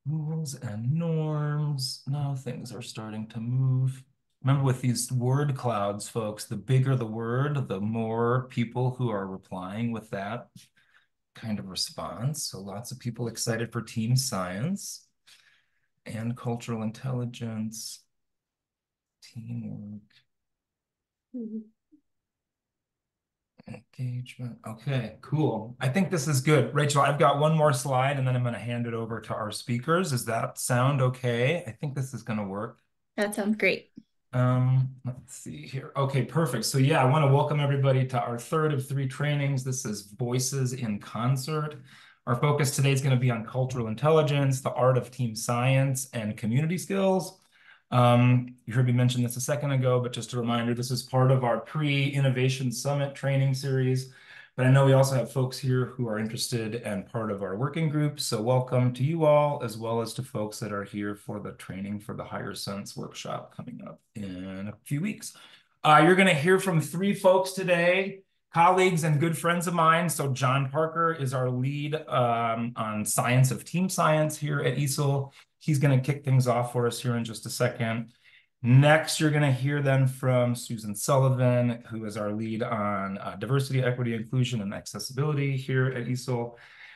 Rules and norms. Now things are starting to move. Remember with these word clouds, folks, the bigger the word, the more people who are replying with that kind of response. So lots of people excited for team science and cultural intelligence, teamwork, Mhm. engagement. Okay, cool. I think this is good. Rachel, I've got one more slide and then I'm going to hand it over to our speakers. Does that sound okay? I think this is going to work. That sounds great. Let's see here. Okay, perfect. So yeah, I want to welcome everybody to our third of three trainings. This is Voices in Concert. Our focus today is going to be on cultural intelligence, the art of team science, and community skills. You heard me mention this a second ago, but just a reminder, this is part of our pre-Innovation Summit training series. But I know we also have folks here who are interested and part of our working group. So welcome to you all, as well as to folks that are here for the training for the Higher Sense workshop coming up in a few weeks. You're going to hear from three folks today, colleagues and good friends of mine. So John Parker is our lead on science of team science here at ESIIL. He's going to kick things off for us here in just a second. Next, you're going to hear then from Susan Sullivan, who is our lead on diversity, equity, inclusion, and accessibility here at ESIIL.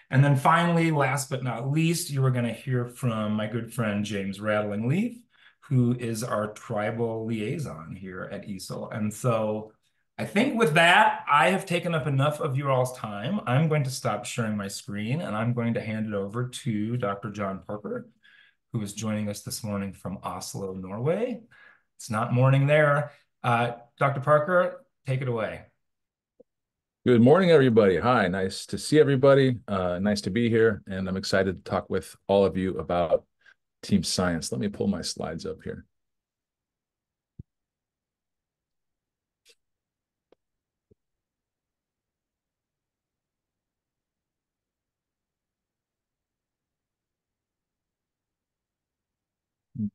And then finally, last but not least, you are going to hear from my good friend James Rattling-Leaf, who is our tribal liaison here at ESIIL. And so I think with that, I have taken up enough of you all's time. I'm going to stop sharing my screen and I'm going to hand it over to Dr. John Parker, who is joining us this morning from Oslo, Norway. It's not morning there. Dr. Parker, take it away. Good morning, everybody. Hi, nice to see everybody. Nice to be here, and I'm excited to talk with all of you about team science. Let me pull my slides up here.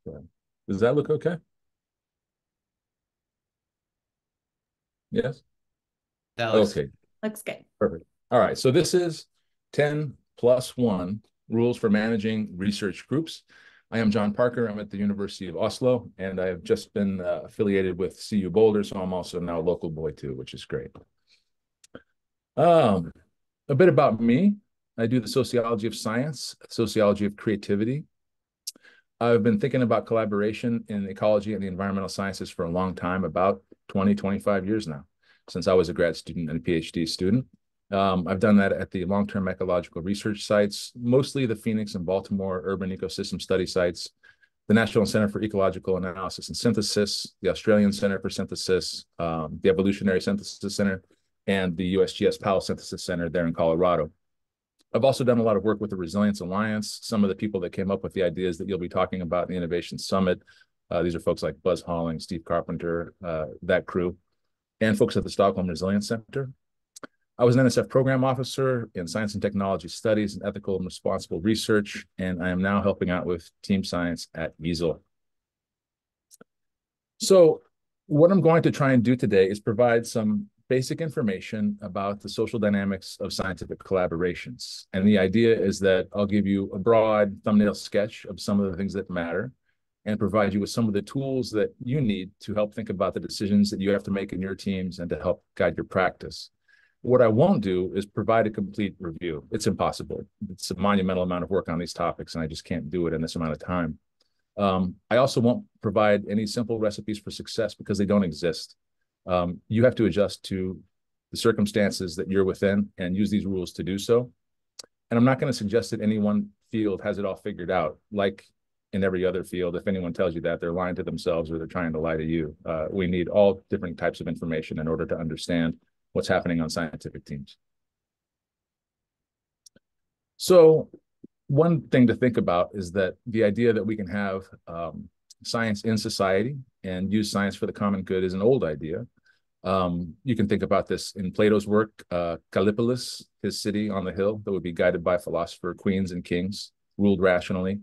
Okay. Does that look okay? Yes? That looks Okay, Looks good. perfect. All right, so this is 10+1 rules for managing research groups. I am John Parker. I'm at the University of Oslo, and I have just been affiliated with CU Boulder, so I'm also now a local boy too, which is great. A bit about me. I do the sociology of science, sociology of creativity. I've been thinking about collaboration in ecology and the environmental sciences for a long time, about 20, 25 years now, since I was a grad student and a PhD student. I've done that at the long-term ecological research sites, mostly the Phoenix and Baltimore urban ecosystem study sites, the National Center for Ecological Analysis and Synthesis, the Australian Center for Synthesis, the Evolutionary Synthesis Center, and the USGS Powell Synthesis Center there in Colorado. I've also done a lot of work with the Resilience Alliance. Some of the people that came up with the ideas that you'll be talking about in the Innovation Summit. These are folks like Buzz Halling, Steve Carpenter, that crew, and folks at the Stockholm Resilience Center. I was an NSF program officer in science and technology studies and ethical and responsible research, and I am now helping out with team science at ESIIL. So what I'm going to try and do today is provide some basic information about the social dynamics of scientific collaborations. And the idea is that I'll give you a broad thumbnail sketch of some of the things that matter and provide you with some of the tools that you need to help think about the decisions that you have to make in your teams and to help guide your practice. What I won't do is provide a complete review. It's impossible. It's a monumental amount of work on these topics, and I just can't do it in this amount of time. I also won't provide any simple recipes for success because they don't exist. You have to adjust to the circumstances that you're within and use these rules to do so. And I'm not going to suggest that any one field has it all figured out. Like in every other field, if anyone tells you that, they're lying to themselves or they're trying to lie to you. We need all different types of information in order to understand what's happening on scientific teams. So one thing to think about is that the idea that we can have science in society and use science for the common good is an old idea. You can think about this in Plato's work, Callipolis, his city on the hill that would be guided by philosopher queens and kings, ruled rationally.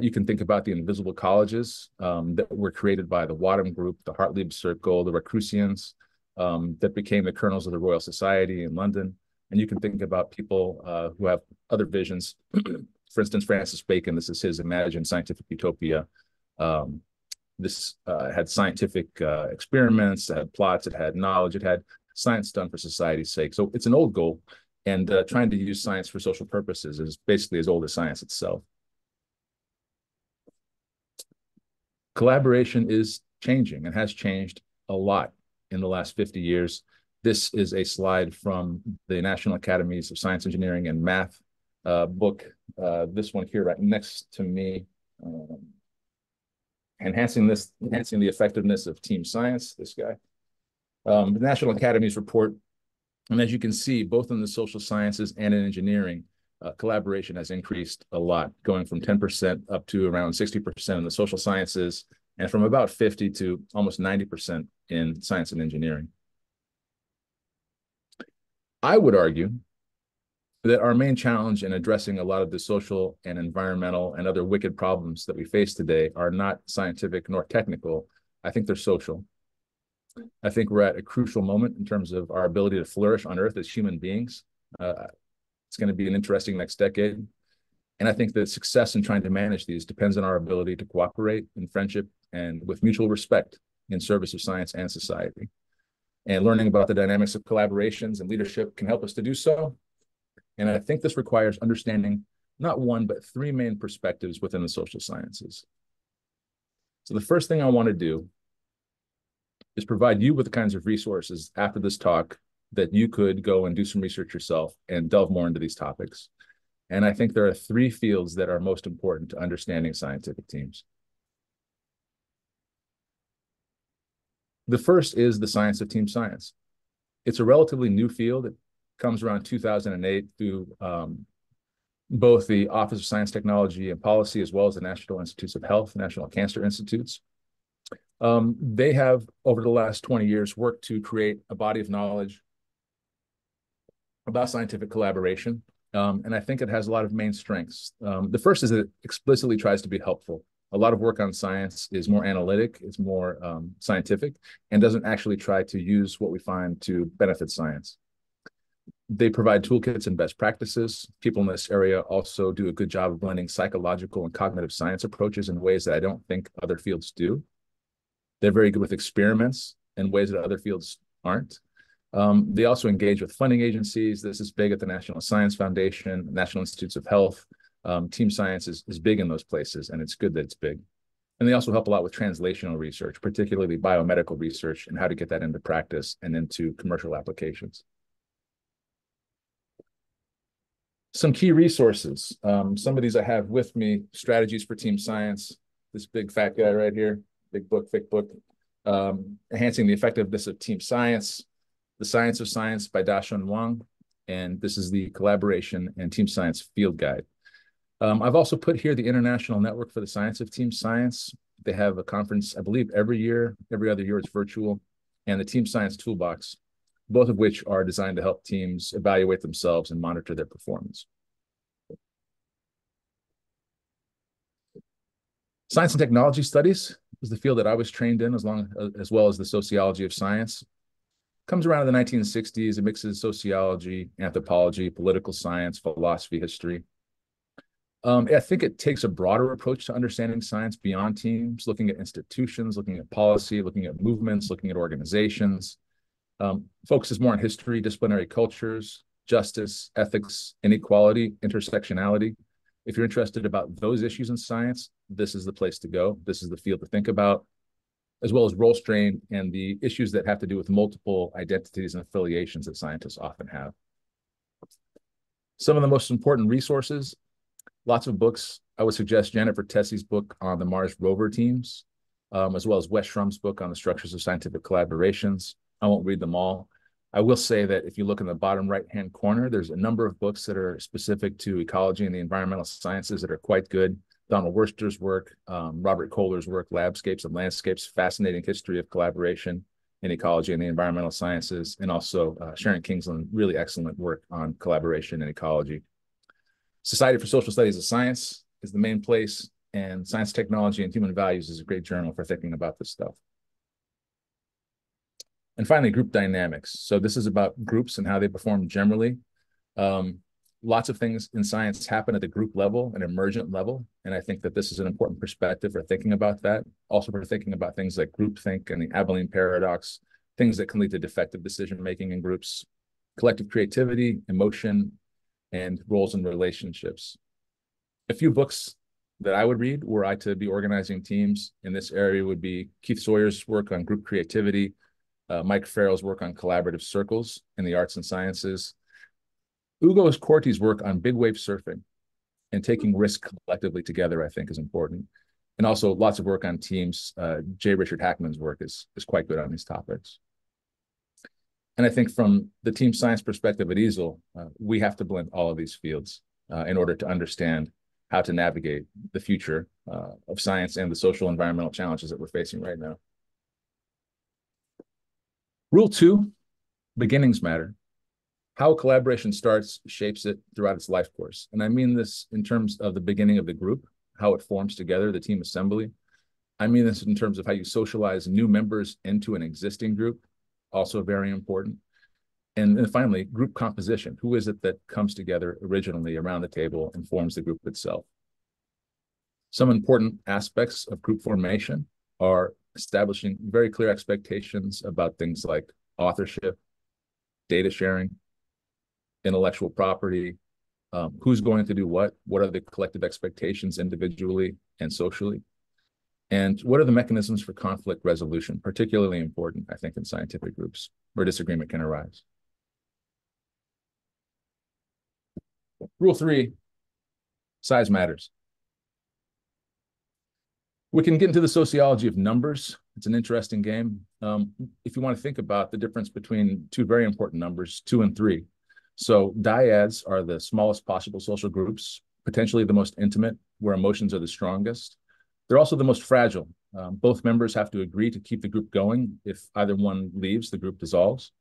You can think about the invisible colleges that were created by the Wadham Group, the Hartlieb Circle, the Racrucians, that became the Colonels of the Royal Society in London. And you can think about people who have other visions, For instance, Francis Bacon, this is his imagined scientific utopia. This had scientific experiments, it had plots, it had knowledge, it had science done for society's sake. So it's an old goal, and trying to use science for social purposes is basically as old as science itself. Collaboration is changing and has changed a lot in the last 50 years. This is a slide from the National Academies of Science, Engineering, and Math book. This one here right next to me, enhancing the effectiveness of team science, this guy. The National Academies report, and as you can see, both in the social sciences and in engineering, collaboration has increased a lot, going from 10% up to around 60% in the social sciences, and from about 50 to almost 90% in science and engineering. I would argue that our main challenge in addressing a lot of the social and environmental and other wicked problems that we face today are not scientific nor technical. I think they're social. I think we're at a crucial moment in terms of our ability to flourish on Earth as human beings. It's going to be an interesting next decade. And I think that success in trying to manage these depends on our ability to cooperate in friendship and with mutual respect in service of science and society. And learning about the dynamics of collaborations and leadership can help us to do so. And I think this requires understanding not one, but three main perspectives within the social sciences. So the first thing I want to do is provide you with the kinds of resources after this talk that you could go and do some research yourself and delve more into these topics. And I think there are three fields that are most important to understanding scientific teams. The first is the science of team science. It's a relatively new field. It comes around 2008 through both the Office of Science, Technology, and Policy, as well as the National Institutes of Health, National Cancer Institutes. They have, over the last 20 years, worked to create a body of knowledge about scientific collaboration. And I think it has a lot of main strengths. The first is that it explicitly tries to be helpful. A lot of work on science is more analytic, it's more scientific, and doesn't actually try to use what we find to benefit science. They provide toolkits and best practices. People in this area also do a good job of blending psychological and cognitive science approaches in ways that I don't think other fields do. They're very good with experiments in ways that other fields aren't. They also engage with funding agencies. This is big at the National Science Foundation, National Institutes of Health. Team science is big in those places, and it's good that it's big. And they also help a lot with translational research, particularly biomedical research, and how to get that into practice and into commercial applications. Some key resources. Some of these I have with me: Strategies for Team Science, this big fat guy right here, big book, thick book. Enhancing the Effectiveness of Team Science, The Science of Science by Da-Shun Wang, and this is the Collaboration and Team Science Field Guide. I've also put here the International Network for the Science of Team Science. They have a conference, I believe, every year. Every other year it's virtual. And the Team Science Toolbox, both of which are designed to help teams evaluate themselves and monitor their performance. Science and technology studies is the field that I was trained in, as well as the sociology of science. Comes around in the 1960s. It mixes sociology, anthropology, political science, philosophy, history. I think it takes a broader approach to understanding science beyond teams, looking at institutions, looking at policy, looking at movements, looking at organizations. Focuses more on history, disciplinary cultures, justice, ethics, inequality, intersectionality. If you're interested about those issues in science, this is the place to go. This is the field to think about, as well as role strain and the issues that have to do with multiple identities and affiliations that scientists often have. Some of the most important resources: lots of books. I would suggest Jennifer Tessie's book on the Mars rover teams, as well as Wes Schrumm's book on the structures of scientific collaborations. I won't read them all. I will say that if you look in the bottom right-hand corner, there's a number of books that are specific to ecology and the environmental sciences that are quite good. Donald Worster's work, Robert Kohler's work, Labscapes and Landscapes, fascinating history of collaboration in ecology and the environmental sciences, and also Sharon Kingsland, really excellent work on collaboration and ecology. Society for Social Studies of Science is the main place, and Science, Technology, and Human Values is a great journal for thinking about this stuff. And finally, group dynamics. So this is about groups and how they perform generally. lots of things in science happen at the group level, an emergent level. And I think that this is an important perspective for thinking about that. Also for thinking about things like groupthink and the Abilene paradox, things that can lead to defective decision-making in groups, collective creativity, emotion, and roles and relationships. A few books that I would read were I to be organizing teams in this area would be Keith Sawyer's work on group creativity, Mike Farrell's work on collaborative circles in the arts and sciences, Ugo Corti's work on big wave surfing and taking risk collectively together, I think, is important. And also lots of work on teams. J. Richard Hackman's work is quite good on these topics. And I think from the team science perspective at ESIIL, we have to blend all of these fields in order to understand how to navigate the future of science and the social environmental challenges that we're facing right now. Rule 2, beginnings matter. How collaboration starts shapes it throughout its life course. And I mean this in terms of the beginning of the group, how it forms together, the team assembly. I mean this in terms of how you socialize new members into an existing group, also very important. And then finally, group composition. Who is it that comes together originally around the table and forms the group itself? Some important aspects of group formation are establishing very clear expectations about things like authorship, data sharing, intellectual property, who's going to do what are the collective expectations individually and socially, and what are the mechanisms for conflict resolution, particularly important, I think, in scientific groups where disagreement can arise. Rule 3, size matters. We can get into the sociology of numbers. It's an interesting game. If you want to think about the difference between two very important numbers, 2 and 3. So dyads are the smallest possible social groups, potentially the most intimate, where emotions are the strongest. They're also the most fragile. Both members have to agree to keep the group going. If either one leaves, the group dissolves.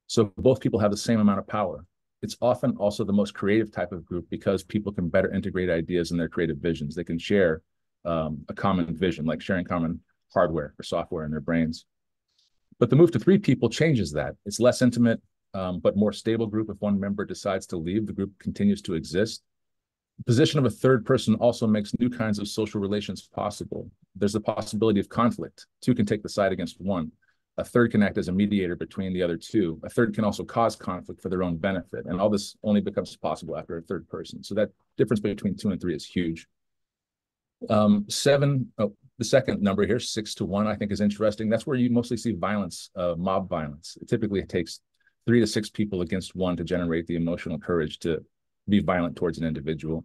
So both people have the same amount of power. It's often also the most creative type of group because people can better integrate ideas in their creative visions. They can share a common vision, like sharing common hardware or software in their brains. But the move to 3 people changes that. It's less intimate, but more stable group. If one member decides to leave, the group continues to exist. The position of a third person also makes new kinds of social relations possible. There's the possibility of conflict. 2 can take the side against 1. A third can act as a mediator between the other 2. A third can also cause conflict for their own benefit. And all this only becomes possible after a third person. So that difference between 2 and 3 is huge. The second number here, 6 to 1, I think is interesting. That's where you mostly see violence, mob violence. Typically, it takes 3 to 6 people against 1 to generate the emotional courage to be violent towards an individual.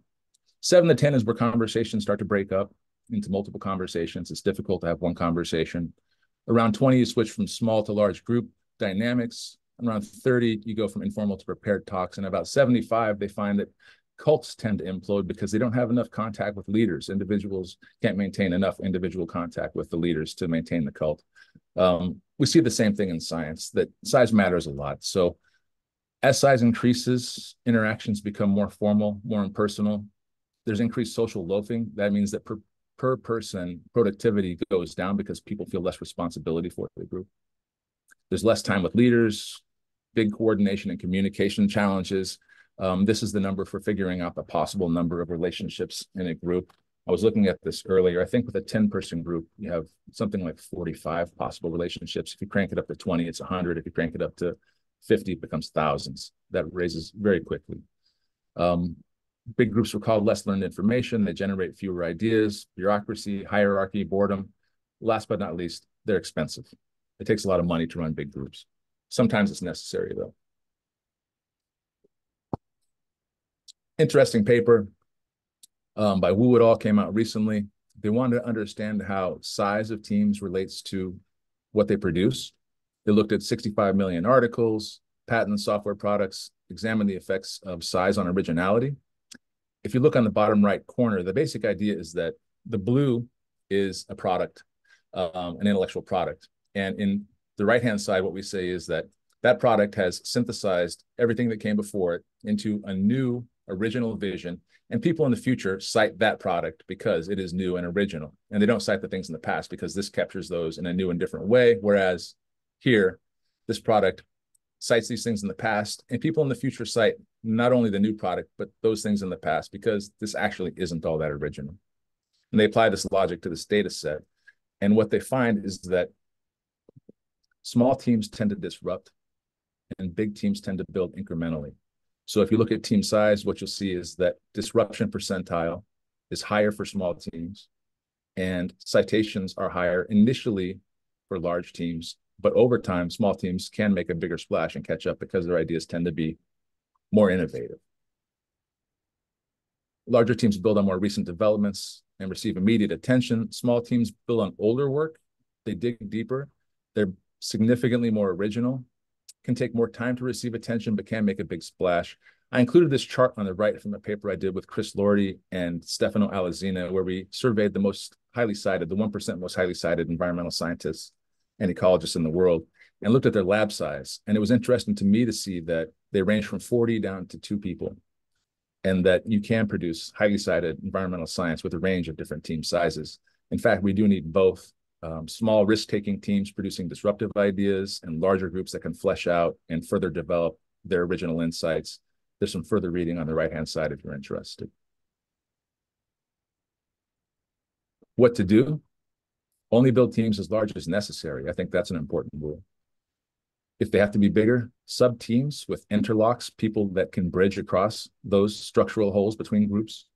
7 to 10 is where conversations start to break up into multiple conversations. It's difficult to have one conversation. Around 20, you switch from small to large group dynamics. Around 30, you go from informal to prepared talks. And about 75, they find that cults tend to implode because they don't have enough contact with leaders. Individuals can't maintain enough individual contact with the leaders to maintain the cult. We see the same thing in science, that size matters a lot. So as size increases, interactions become more formal, more impersonal. There's increased social loafing. That means that per person, productivity goes down because people feel less responsibility for the group. There's less time with leaders, big coordination and communication challenges. This is the number for figuring out the possible number of relationships in a group. I was looking at this earlier. I think with a 10-person group, you have something like 45 possible relationships. If you crank it up to 20, it's 100. If you crank it up to 50, it becomes thousands. That raises very quickly. Big groups were called less learned information. They generate fewer ideas, bureaucracy, hierarchy, boredom. Last but not least, they're expensive. It takes a lot of money to run big groups. Sometimes it's necessary, though. Interesting paper by Wu et al. Came out recently. They wanted to understand how size of teams relates to what they produce. They looked at 65 million articles, patents, software products, examined the effects of size on originality. If you look on the bottom right corner, the basic idea is that the blue is a product, an intellectual product. And in the right-hand side, what we say is that that product has synthesized everything that came before it into a new original vision. And people in the future cite that product because it is new and original. And they don't cite the things in the past because this captures those in a new and different way. Whereas here, this product cites these things in the past, and people in the future cite not only the new product, but those things in the past, because this actually isn't all that original. And they apply this logic to this data set. And what they find is that small teams tend to disrupt and big teams tend to build incrementally. So if you look at team size, what you'll see is that disruption percentile is higher for small teams, and citations are higher initially for large teams, but over time, small teams can make a bigger splash and catch up because their ideas tend to be more innovative. Larger teams build on more recent developments and receive immediate attention. Small teams build on older work. They dig deeper. They're significantly more original, can take more time to receive attention, but can make a big splash. I included this chart on the right from a paper I did with Chris Lordy and Stefano Alazina, where we surveyed the most highly cited, the 1% most highly cited environmental scientists and ecologists in the world, and looked at their lab size. And it was interesting to me to see that they range from 40 down to 2 people, and that you can produce highly cited environmental science with a range of different team sizes. In fact, we do need both small risk-taking teams producing disruptive ideas and larger groups that can flesh out and further develop their original insights. There's some further reading on the right-hand side if you're interested. What to do? Only build teams as large as necessary. I think that's an important rule. If they have to be bigger, sub-teams with interlocks, people that can bridge across those structural holes between groups.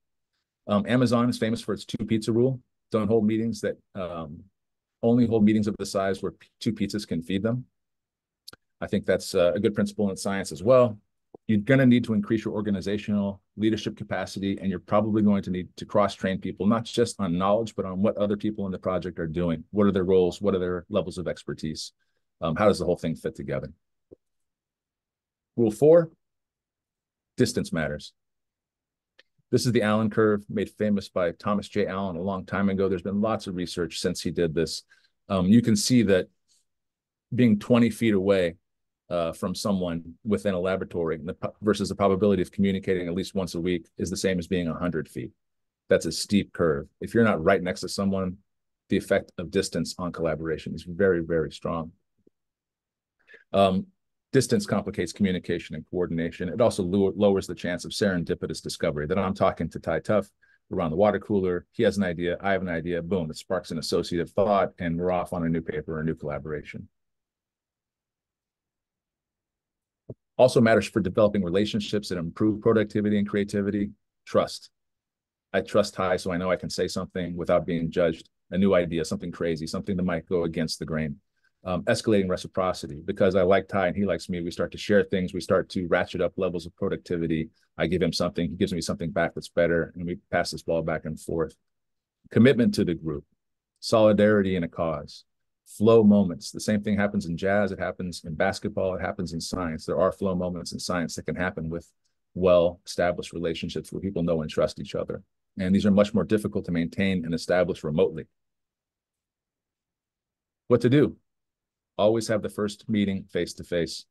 Amazon is famous for its 2 pizza rule. Don't hold meetings that only hold meetings of the size where 2 pizzas can feed them. I think that's a good principle in science as well. You're going to need to increase your organizational leadership capacity, and you're probably going to need to cross-train people, not just on knowledge, but on what other people in the project are doing. What are their roles? What are their levels of expertise? How does the whole thing fit together? Rule 4, distance matters. This is the Allen curve, made famous by Thomas J. Allen a long time ago. There's been lots of research since he did this. You can see that being 20 feet away from someone within a laboratory versus the probability of communicating at least once a week is the same as being 100 feet. That's a steep curve. If you're not right next to someone, the effect of distance on collaboration is very, very strong. Distance complicates communication and coordination. It also lowers the chance of serendipitous discovery. That I'm talking to Ty Tuff around the water cooler. He has an idea. I have an idea. Boom, it sparks an associative thought, and we're off on a new paper or a new collaboration. Also matters for developing relationships that improve productivity and creativity. Trust. I trust Ty, so I know I can say something without being judged. A new idea, something crazy, something that might go against the grain. Escalating reciprocity, because I like Ty and he likes me. We start to share things. We start to ratchet up levels of productivity. I give him something. He gives me something back that's better. And we pass this ball back and forth. Commitment to the group. Solidarity in a cause. Flow moments. The same thing happens in jazz. It happens in basketball. It happens in science. There are flow moments in science that can happen with well-established relationships where people know and trust each other. And these are much more difficult to maintain and establish remotely. What to do? Always have the first meeting face-to-face.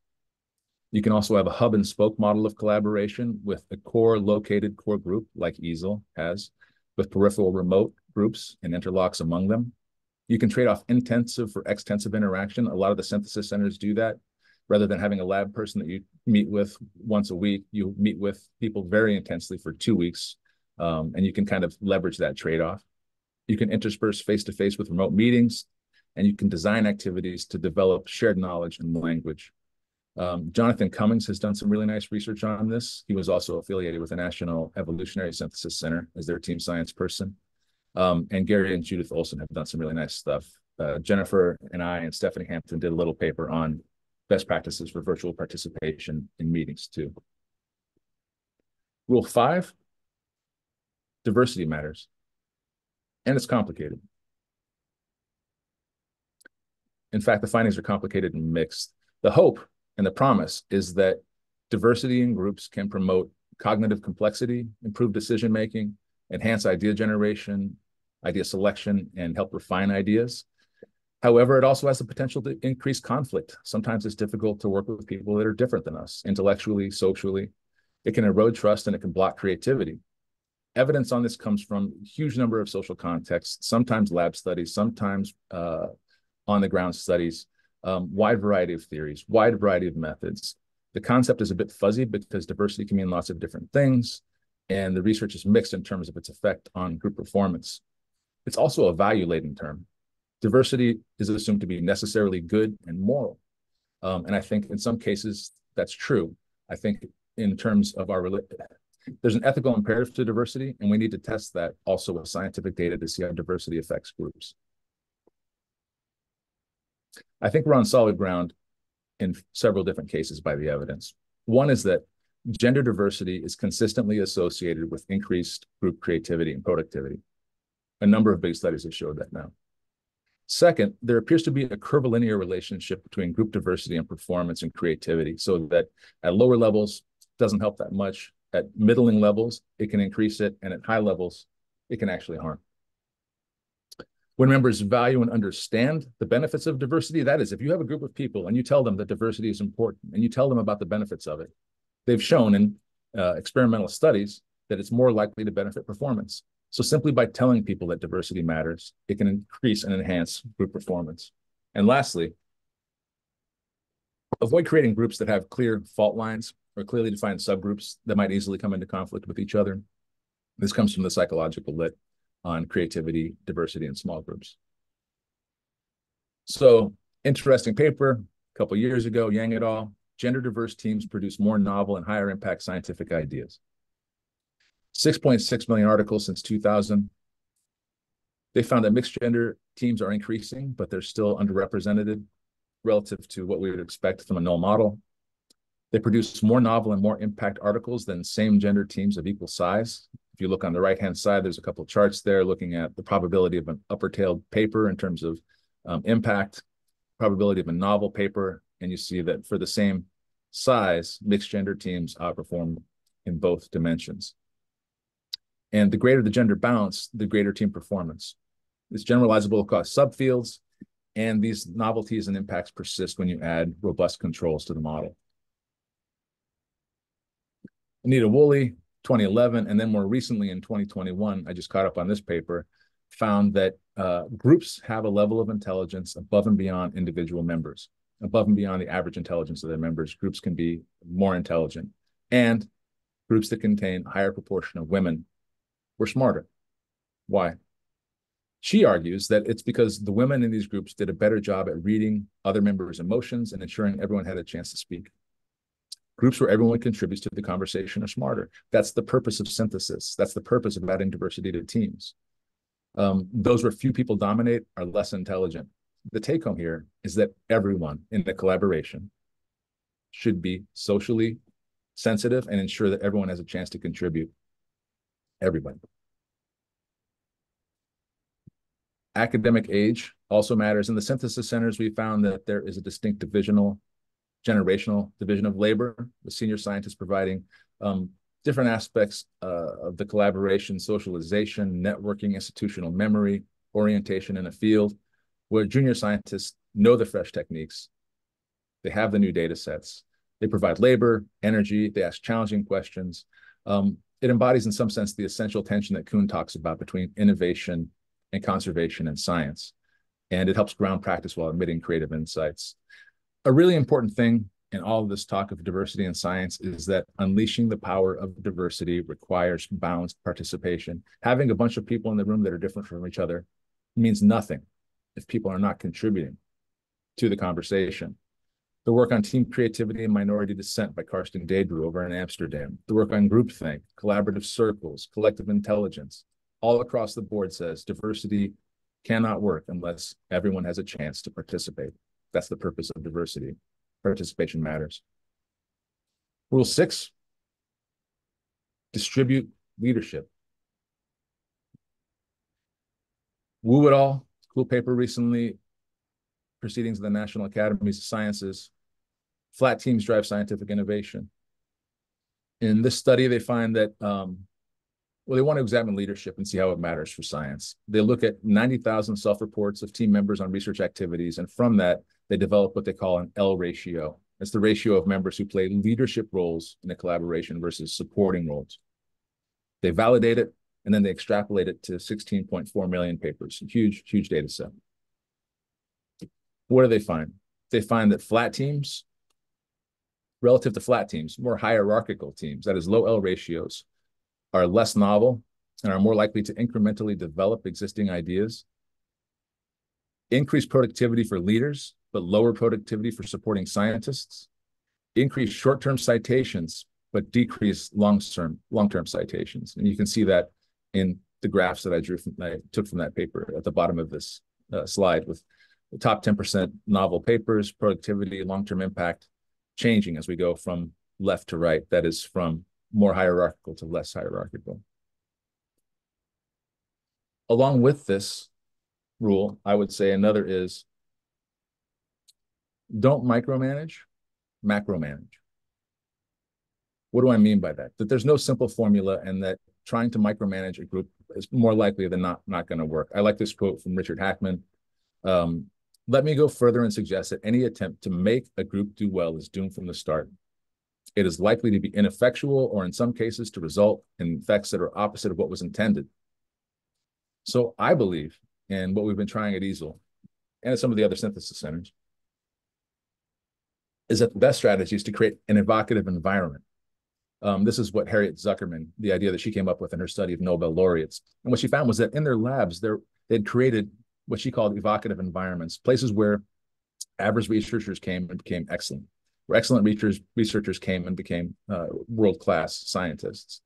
You can also have a hub and spoke model of collaboration with a core located core group like ESIIL has, with peripheral remote groups and interlocks among them. You can trade off intensive for extensive interaction. A lot of the synthesis centers do that. Rather than having a lab person that you meet with once a week, you meet with people very intensely for 2 weeks, and you can kind of leverage that trade-off. You can intersperse face-to-face with remote meetings, and you can design activities to develop shared knowledge and language. Jonathan Cummings has done some really nice research on this. He was also affiliated with the National Evolutionary Synthesis Center as their team science person. And Gary and Judith Olson have done some really nice stuff. Jennifer and I and Stephanie Hampton did a little paper on best practices for virtual participation in meetings too. Rule 5, diversity matters. And it's complicated. In fact, the findings are complicated and mixed. The hope and the promise is that diversity in groups can promote cognitive complexity, improve decision-making, enhance idea generation, idea selection, and help refine ideas. However, it also has the potential to increase conflict. Sometimes it's difficult to work with people that are different than us, intellectually, socially. It can erode trust and it can block creativity. Evidence on this comes from a huge number of social contexts, sometimes lab studies, sometimes on-the-ground studies, wide variety of theories, wide variety of methods. The concept is a bit fuzzy because diversity can mean lots of different things, and the research is mixed in terms of its effect on group performance. It's also a value-laden term. Diversity is assumed to be necessarily good and moral. And I think in some cases that's true. I think in terms of there's an ethical imperative to diversity, and we need to test that also with scientific data to see how diversity affects groups. I think we're on solid ground in several different cases by the evidence. One is that gender diversity is consistently associated with increased group creativity and productivity. A number of big studies have showed that now. Second, there appears to be a curvilinear relationship between group diversity and performance and creativity, so that at lower levels, it doesn't help that much. At middling levels, it can increase it, and at high levels, it can actually harm. When members value and understand the benefits of diversity, that is, if you have a group of people and you tell them that diversity is important and you tell them about the benefits of it, they've shown in experimental studies that it's more likely to benefit performance. So simply by telling people that diversity matters, it can increase and enhance group performance. And lastly, avoid creating groups that have clear fault lines or clearly defined subgroups that might easily come into conflict with each other. This comes from the psychological lit on creativity, diversity, and small groups. So, interesting paper a couple of years ago, Yang et al. Gender diverse teams produce more novel and higher impact scientific ideas. 6.6 million articles since 2000. They found that mixed gender teams are increasing, but they're still underrepresented relative to what we would expect from a null model. They produce more novel and more impact articles than same gender teams of equal size. If you look on the right-hand side, there's a couple of charts there looking at the probability of an upper-tailed paper in terms of impact, probability of a novel paper, and you see that for the same size, mixed gender teams outperform in both dimensions. And the greater the gender balance, the greater team performance. It's generalizable across subfields, and these novelties and impacts persist when you add robust controls to the model. Anita Woolley, 2011, and then more recently in 2021, I just caught up on this paper, found that groups have a level of intelligence above and beyond individual members, above and beyond the average intelligence of their members. Groups can be more intelligent, and groups that contain a higher proportion of women were smarter. Why? She argues that it's because the women in these groups did a better job at reading other members' emotions and ensuring everyone had a chance to speak. Groups where everyone contributes to the conversation are smarter. That's the purpose of synthesis. That's the purpose of adding diversity to teams. Those where few people dominate are less intelligent. The take home here is that everyone in the collaboration should be socially sensitive and ensure that everyone has a chance to contribute. Everybody. Academic age also matters. In the synthesis centers, we found that there is a distinct generational division of labor, with senior scientists providing different aspects of the collaboration, socialization, networking, institutional memory, orientation in a field, where junior scientists know the fresh techniques, they have the new data sets, they provide labor, energy, they ask challenging questions. It embodies in some sense the essential tension that Kuhn talks about between innovation and conservation and science. And it helps ground practice while admitting creative insights. A really important thing in all of this talk of diversity in science is that unleashing the power of diversity requires balanced participation. Having a bunch of people in the room that are different from each other means nothing if people are not contributing to the conversation. The work on team creativity and minority dissent by Karsten Dedru over in Amsterdam, the work on groupthink, collaborative circles, collective intelligence, all across the board says diversity cannot work unless everyone has a chance to participate. That's the purpose of diversity. Participation matters. Rule 6, distribute leadership. Wu et al., cool paper recently, Proceedings of the National Academies of Sciences, flat teams drive scientific innovation. In this study, they find that, they want to examine leadership and see how it matters for science. They look at 90,000 self-reports of team members on research activities, and from that, they develop what they call an L ratio. It's the ratio of members who play leadership roles in a collaboration versus supporting roles. They validate it, and then they extrapolate it to 16.4 million papers, a huge, huge data set. What do they find? They find that flat teams Relative to flat teams, more hierarchical teams, that is low L ratios, are less novel and are more likely to incrementally develop existing ideas. Increased productivity for leaders, but lower productivity for supporting scientists. Increase short-term citations, but decrease long-term citations. And you can see that in the graphs that I took from that paper at the bottom of this slide, with the top 10% novel papers, productivity, long-term impact changing as we go from left to right. That is from more hierarchical to less hierarchical. Along with this rule, I would say another is don't micromanage, macromanage. What do I mean by that? That there's no simple formula, and that trying to micromanage a group is more likely than not going to work. I like this quote from Richard Hackman. Let me go further and suggest that any attempt to make a group do well is doomed from the start. It is likely to be ineffectual, or in some cases to result in effects that are opposite of what was intended. So I believe, in what we've been trying at ESIIL and at some of the other synthesis centers, is that the best strategy is to create an evocative environment. This is what Harriet Zuckerman, the idea that she came up with in her study of Nobel laureates. And what she found was that in their labs, they'd created what she called evocative environments, places where average researchers came and became excellent, where excellent researchers came and became world-class scientists,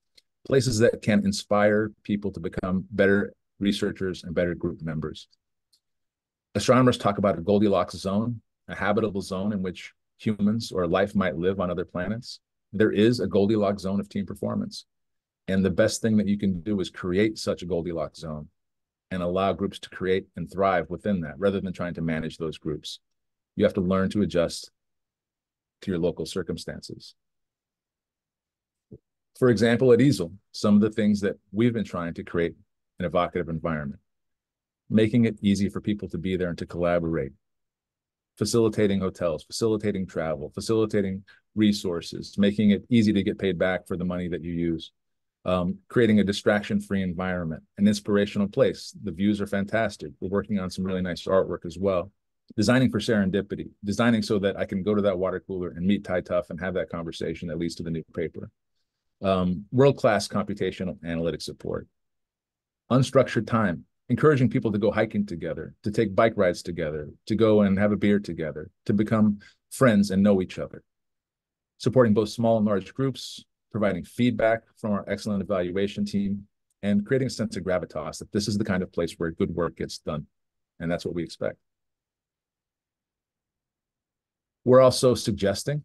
places that can inspire people to become better researchers and better group members. Astronomers talk about a Goldilocks zone, a habitable zone in which humans or life might live on other planets. There is a Goldilocks zone of team performance. And the best thing that you can do is create such a Goldilocks zone and allow groups to create and thrive within that, rather than trying to manage those groups. You have to learn to adjust to your local circumstances. For example, at ESIIL, some of the things that we've been trying to create an evocative environment, making it easy for people to be there and to collaborate, facilitating hotels, facilitating travel, facilitating resources, making it easy to get paid back for the money that you use, creating a distraction-free environment, an inspirational place. The views are fantastic. We're working on some really nice artwork as well. Designing for serendipity, designing so that I can go to that water cooler and meet Ty Tuff and have that conversation that leads to the new paper. World-class computational analytics support. Unstructured time, encouraging people to go hiking together, to take bike rides together, to go and have a beer together, to become friends and know each other. Supporting both small and large groups, providing feedback from our excellent evaluation team, and creating a sense of gravitas, that this is the kind of place where good work gets done. And that's what we expect. We're also suggesting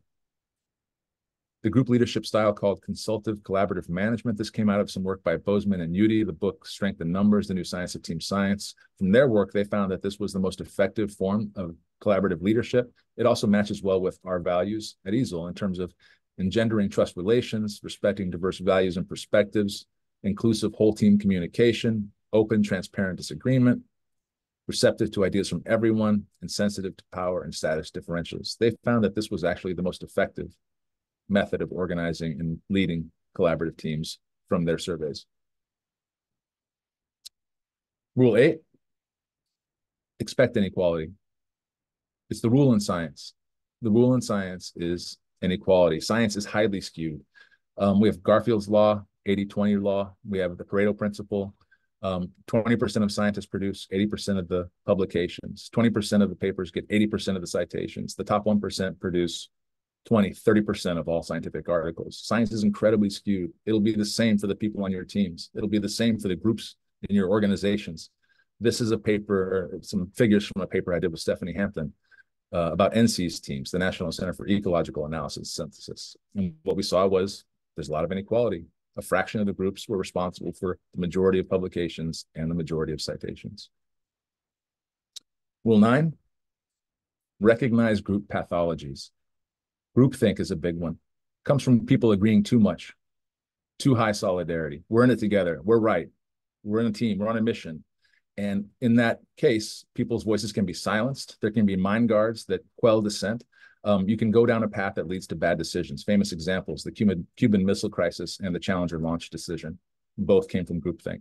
the group leadership style called consultative collaborative management. This came out of some work by Bozeman and Udy, the book Strength in Numbers, The New Science of Team Science. From their work, they found that this was the most effective form of collaborative leadership. It also matches well with our values at ESIIL in terms of engendering trust relations, respecting diverse values and perspectives, inclusive whole team communication, open, transparent disagreement, receptive to ideas from everyone, and sensitive to power and status differentials. They found that this was actually the most effective method of organizing and leading collaborative teams from their surveys. Rule 8, expect inequality. It's the rule in science. The rule in science is inequality. Science is highly skewed. We have Garfield's law, 80-20 law. We have the Pareto principle. 20% of scientists produce 80% of the publications. 20% of the papers get 80% of the citations. The top 1% produce 30% of all scientific articles. Science is incredibly skewed. It'll be the same for the people on your teams. It'll be the same for the groups in your organizations. This is a paper, some figures from a paper I did with Stephanie Hampton about NC's teams, the National Center for Ecological Analysis Synthesis. And what we saw was there's a lot of inequality. A fraction of the groups were responsible for the majority of publications and the majority of citations. Rule 9, recognize group pathologies. Groupthink is a big one. Comes from people agreeing too much, too high solidarity. We're in it together. We're right. We're in a team. We're on a mission. And in that case, people's voices can be silenced. There can be mind guards that quell dissent. You can go down a path that leads to bad decisions. Famous examples, the Cuban Missile Crisis and the Challenger launch decision, both came from groupthink.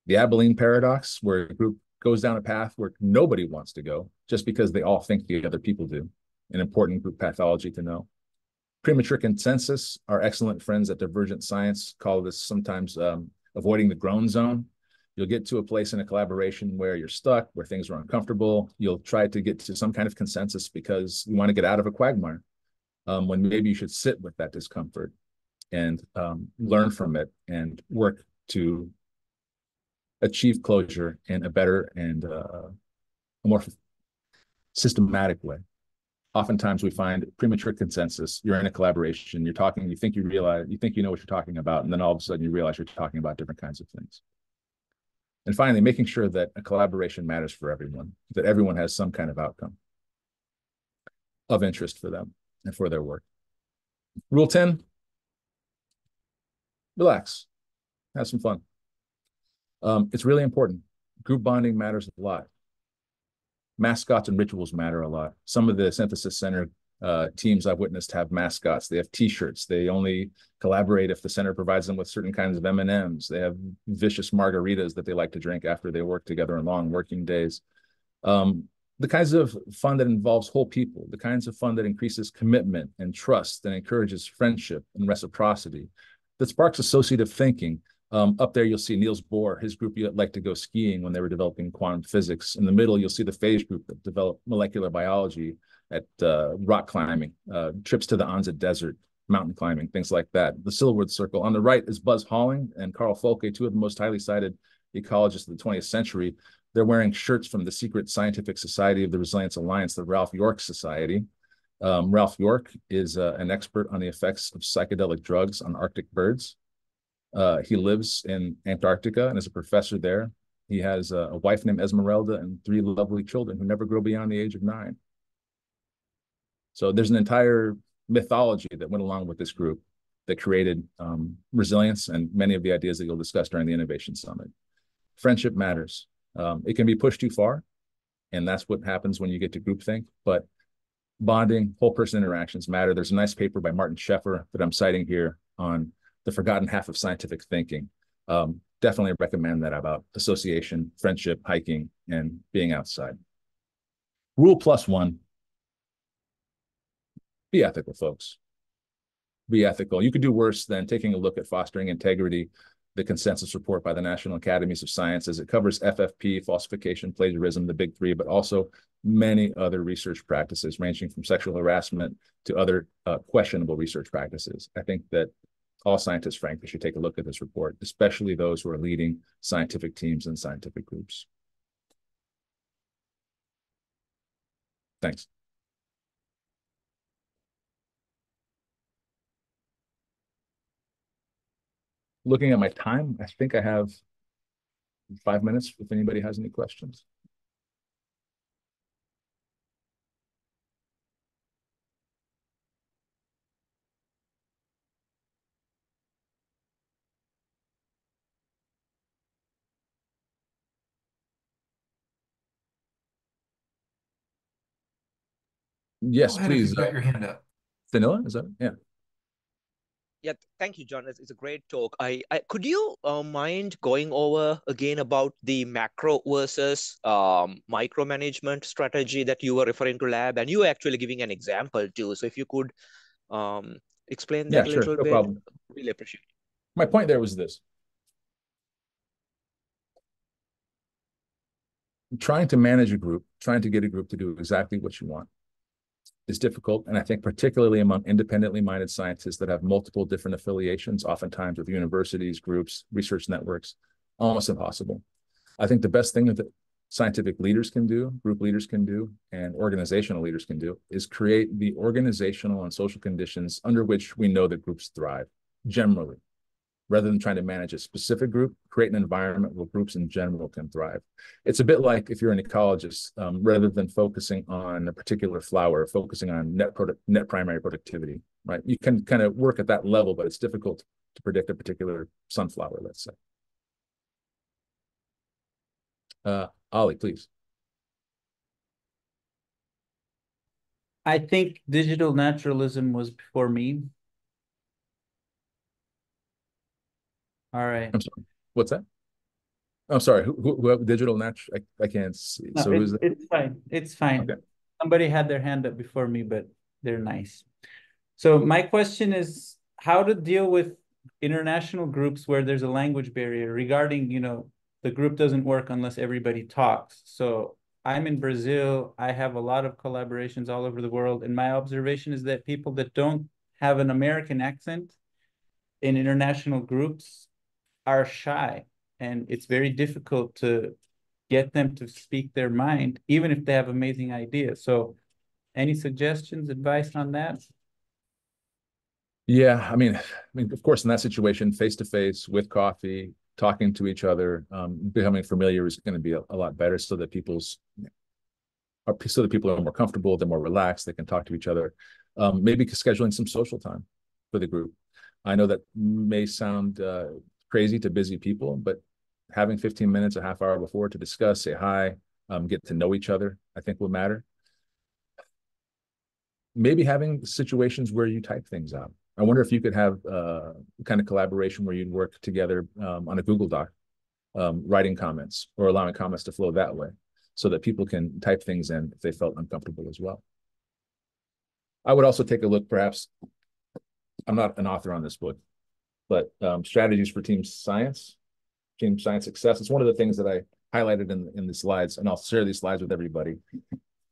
The Abilene paradox, where a group goes down a path where nobody wants to go just because they all think the other people do. An important group pathology to know. Premature consensus, our excellent friends at Divergent Science call this sometimes avoiding the groan zone. You'll get to a place in a collaboration where you're stuck, where things are uncomfortable. You'll try to get to some kind of consensus because you want to get out of a quagmire, when maybe you should sit with that discomfort and learn from it and work to achieve closure in a better and a more systematic way. Oftentimes we find premature consensus. You're in a collaboration, you're talking, you think you realize, you think you know what you're talking about, and then all of a sudden you realize you're talking about different kinds of things. And finally, making sure that a collaboration matters for everyone, that everyone has some kind of outcome of interest for them and for their work. Rule 10, relax, have some fun. It's really important. Group bonding matters a lot. Mascots and rituals matter a lot. Some of the Synthesis Center teams I've witnessed have mascots. They have T-shirts. They only collaborate if the center provides them with certain kinds of M&Ms. They have vicious margaritas that they like to drink after they work together on long working days. The kinds of fun that involves whole people, the kinds of fun that increases commitment and trust and encourages friendship and reciprocity, that sparks associative thinking. Up there, you'll see Niels Bohr. His group liked to go skiing when they were developing quantum physics. In the middle, you'll see the phage group that developed molecular biology at rock climbing, trips to the Anza Desert, mountain climbing, things like that. The Silverwood Circle. On the right is Buzz Halling and Carl Folke, two of the most highly cited ecologists of the 20th century. They're wearing shirts from the secret scientific society of the Resilience Alliance, the Ralph York Society. Ralph York is an expert on the effects of psychedelic drugs on Arctic birds. He lives in Antarctica and is a professor there. He has a wife named Esmeralda and 3 lovely children who never grow beyond the age of 9. So there's an entire mythology that went along with this group that created resilience and many of the ideas that you'll discuss during the Innovation Summit. Friendship matters. It can be pushed too far, and that's what happens when you get to groupthink, but bonding, whole person interactions matter. There's a nice paper by Martin Scheffer that I'm citing here on the forgotten half of scientific thinking. Definitely recommend that about association, friendship, hiking, and being outside. Rule +1, be ethical, folks. Be ethical. You could do worse than taking a look at fostering integrity, the consensus report by the National Academies of Sciences. It covers FFP, falsification, plagiarism, the big 3, but also many other research practices ranging from sexual harassment to other questionable research practices. I think that all scientists, frankly, should take a look at this report, especially those who are leading scientific teams and scientific groups. Thanks. Looking at my time, I think I have 5 minutes if anybody has any questions. Yes, please. If you've got your hand up. Vanilla, is that it? Yeah. Yeah, thank you, John. It's a great talk. I could you mind going over again about the macro versus micromanagement strategy that you were referring to, Lab, and you were actually giving an example too. So if you could explain that a sure, little no bit, problem. really appreciate it. My point there was this. Trying to manage a group, trying to get a group to do exactly what you want is difficult. And I think particularly among independently minded scientists that have multiple different affiliations, oftentimes with universities, groups, research networks, almost impossible. I think the best thing that scientific leaders can do, group leaders can do, and organizational leaders can do is create the organizational and social conditions under which we know that groups thrive, generally. Rather than trying to manage a specific group, create an environment where groups in general can thrive. It's a bit like if you're an ecologist, rather than focusing on a particular flower, focusing on net primary productivity, right? You can kind of work at that level, but it's difficult to predict a particular sunflower, let's say. Ollie, please. I think digital naturalism was before me. All right. I'm sorry. What's that? I'm sorry. Who digital natural? I can't see. No, So who's that? it's fine. It's fine. Okay. Somebody had their hand up before me, but they're nice. So my question is how to deal with international groups where there's a language barrier regarding, the group doesn't work unless everybody talks. So I'm in Brazil. I have a lot of collaborations all over the world. And my observation is that people that don't have an American accent in international groups are shy. And it's very difficult to get them to speak their mind, even if they have amazing ideas. So any suggestions, advice on that? Yeah, I mean, of course, in that situation, face to face with coffee, talking to each other, becoming familiar is going to be a lot better, so that people are more comfortable, they're more relaxed, they can talk to each other. Maybe scheduling some social time for the group. I know that may sound crazy to busy people, but having 15 minutes, a half hour before to discuss, say hi, get to know each other, I think will matter. Maybe having situations where you type things out. I wonder if you could have kind of collaboration where you'd work together on a Google Doc, writing comments or allowing comments to flow that way, so that people can type things in if they felt uncomfortable as well. I would also take a look, perhaps, I'm not an author on this book, but strategies for team science success. It's one of the things that I highlighted in the slides, and I'll share these slides with everybody.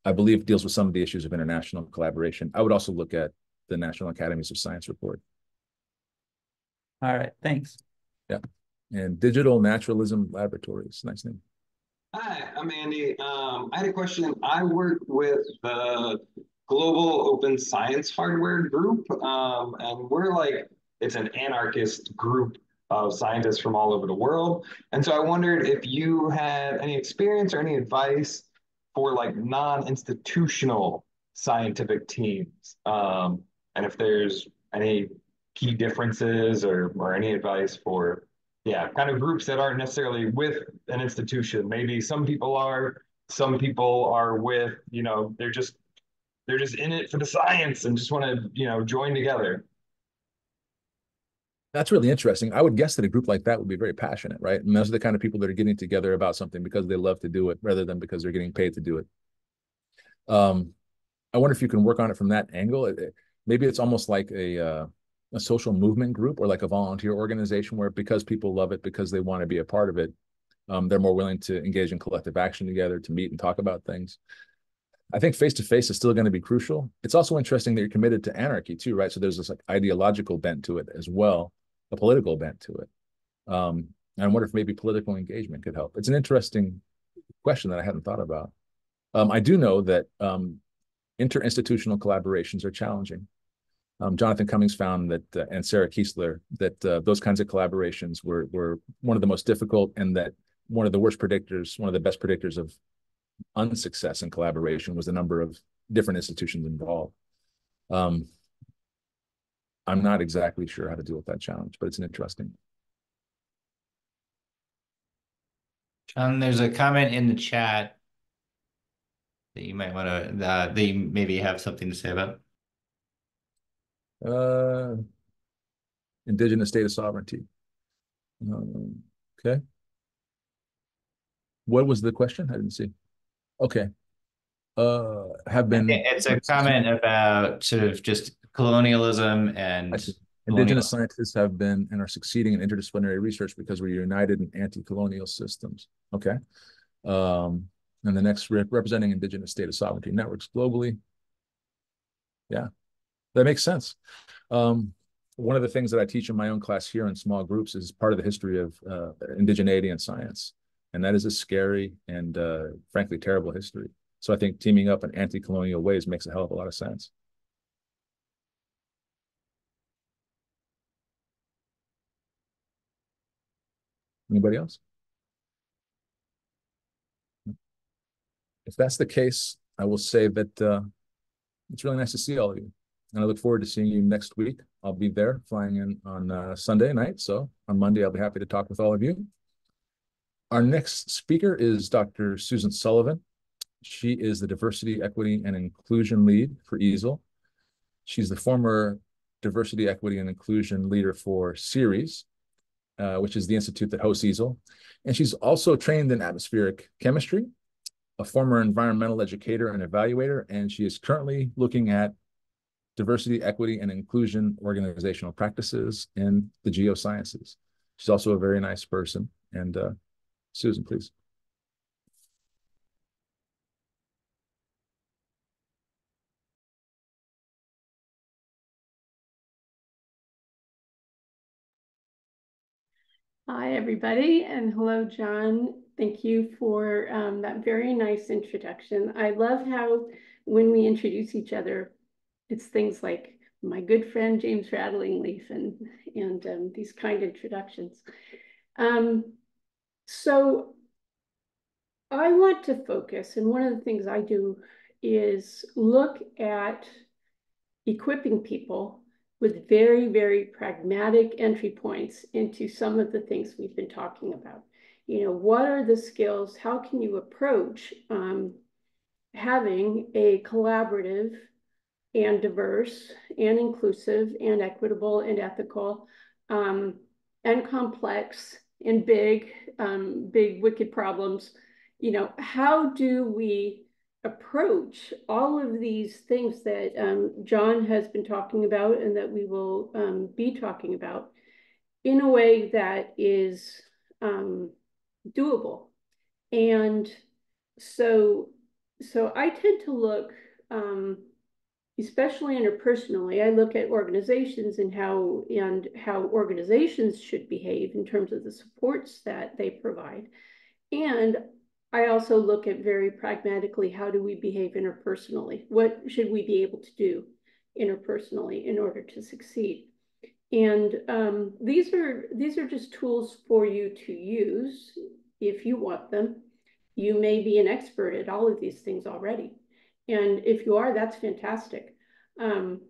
I believe deals with some of the issues of international collaboration. I would also look at the National Academies of Science report. All right, thanks. Yeah. And Digital Naturalism Laboratories, nice name. Hi, I'm Andy. I had a question. I work with the Global Open Science Hardware Group, and it's an anarchist group of scientists from all over the world. And so I wondered if you had any experience or any advice for like non-institutional scientific teams, and if there's any key differences or any advice for kind of groups that aren't necessarily with an institution. Maybe some people are with, they're just in it for the science and just want to, join together. That's really interesting. I would guess that a group like that would be very passionate, right? And those are the kind of people that are getting together about something because they love to do it rather than because they're getting paid to do it. I wonder if you can work on it from that angle. Maybe it's almost like a social movement group or like a volunteer organization where, because people love it, because they want to be a part of it, they're more willing to engage in collective action together, to meet and talk about things. I think face-to-face is still going to be crucial. It's also interesting that you're committed to anarchy too, right? So there's this like ideological bent to it as well, a political bent to it. I wonder if maybe political engagement could help. It's an interesting question that I hadn't thought about. I do know that interinstitutional collaborations are challenging. Jonathan Cummings found that, and Sarah Kiesler, that those kinds of collaborations were one of the most difficult, and that one of the worst predictors, one of the best predictors of unsuccess in collaboration was the number of different institutions involved. I'm not exactly sure how to deal with that challenge, but it's an interesting. John, there's a comment in the chat that you might want to, that you maybe have something to say about. Indigenous data sovereignty. Okay. What was the question? I didn't see. Okay. Have been. It's a comment about sort of just colonialism and Indigenous scientists have been and are succeeding in interdisciplinary research because we're united in anti-colonial systems. Okay. And the next, representing Indigenous data sovereignty networks globally. Yeah, that makes sense. One of the things that I teach in my own class here in small groups is part of the history of indigeneity in science. And that is a scary and frankly terrible history. So I think teaming up in anti-colonial ways makes a hell of a lot of sense. Anybody else? If that's the case, I will say that it's really nice to see all of you. And I look forward to seeing you next week. I'll be there flying in on Sunday night. So on Monday, I'll be happy to talk with all of you. Our next speaker is Dr. Susan Sullivan. She is the Diversity, Equity, and Inclusion Lead for ESIIL. She's the former Diversity, Equity, and Inclusion Leader for CERES, which is the institute that hosts ESIIL. And she's also trained in atmospheric chemistry, a former environmental educator and evaluator, and she is currently looking at diversity, equity, and inclusion organizational practices in the geosciences. She's also a very nice person. And Susan, please. Hi, everybody, and hello, John. Thank you for that very nice introduction. I love how when we introduce each other, it's things like my good friend James Rattlingleaf and these kind introductions. So I want to focus, and one of the things I do is look at equipping people with very, very pragmatic entry points into some of the things we've been talking about. You know, what are the skills? How can you approach having a collaborative and diverse and inclusive and equitable and ethical and complex and big, big wicked problems? You know, how do we approach all of these things that John has been talking about and that we will be talking about in a way that is doable? And so I tend to look, especially interpersonally, I look at organizations and how organizations should behave in terms of the supports that they provide. And I also look at very pragmatically, how do we behave interpersonally? What should we be able to do interpersonally in order to succeed? And these are just tools for you to use if you want them. You may be an expert at all of these things already. And if you are, that's fantastic. And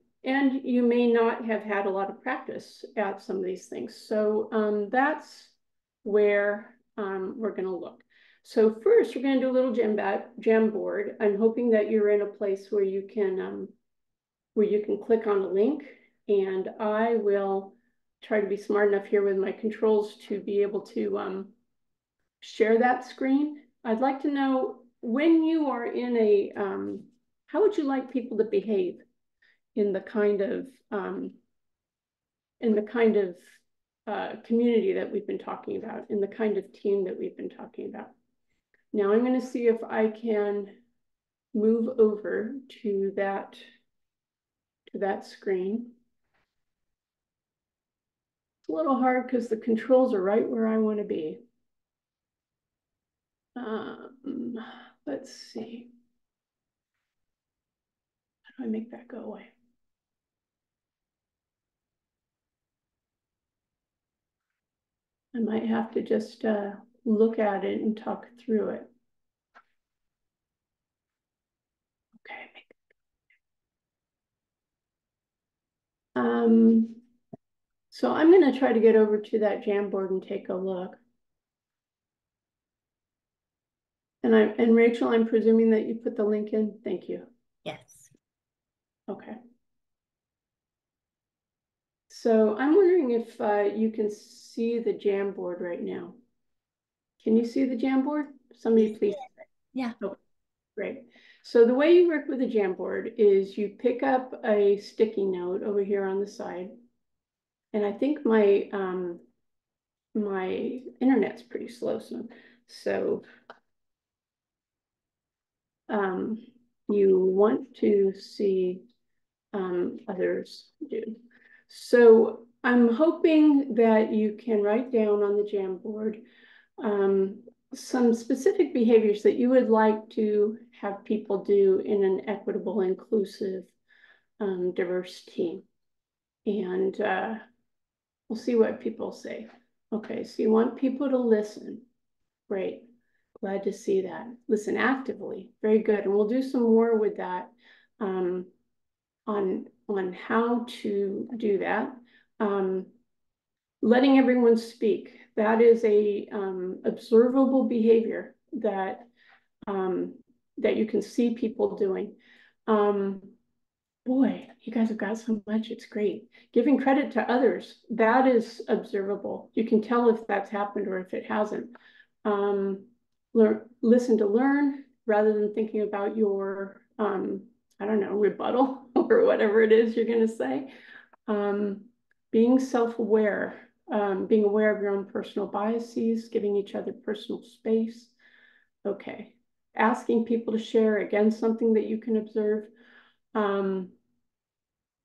you may not have had a lot of practice at some of these things. So that's where we're going to look. So first, we're going to do a little Jamboard. I'm hoping that you're in a place where you can click on a link, and I will try to be smart enough here with my controls to be able to share that screen. I'd like to know, when you are in a, how would you like people to behave in the kind of community that we've been talking about, in the kind of team that we've been talking about? Now I'm going to see if I can move over to that screen. It's a little hard because the controls are right where I want to be. Let's see. How do I make that go away? I might have to just look at it and talk through it. Okay. So I'm going to try to get over to that Jamboard and take a look. And Rachel, I'm presuming that you put the link in. Thank you. Yes. Okay. So I'm wondering if you can see the Jamboard right now. Can you see the Jamboard? Somebody please. Yeah. Oh, great. So the way you work with a Jamboard is you pick up a sticky note over here on the side. And I think my my internet's pretty slow, so you want to see others do. So I'm hoping that you can write down on the Jamboard some specific behaviors that you would like to have people do in an equitable, inclusive, diverse team. And we'll see what people say. Okay, so you want people to listen. Great. Glad to see that. Listen actively. Very good. And we'll do some more with that on how to do that. Letting everyone speak. That is a observable behavior that that you can see people doing. Boy, you guys have got so much. It's great. Giving credit to others. That is observable. You can tell if that's happened or if it hasn't. Listen to learn rather than thinking about your, I don't know, rebuttal or whatever it is you're going to say. Being self-aware, being aware of your own personal biases, giving each other personal space. Okay. Asking people to share, again, something that you can observe.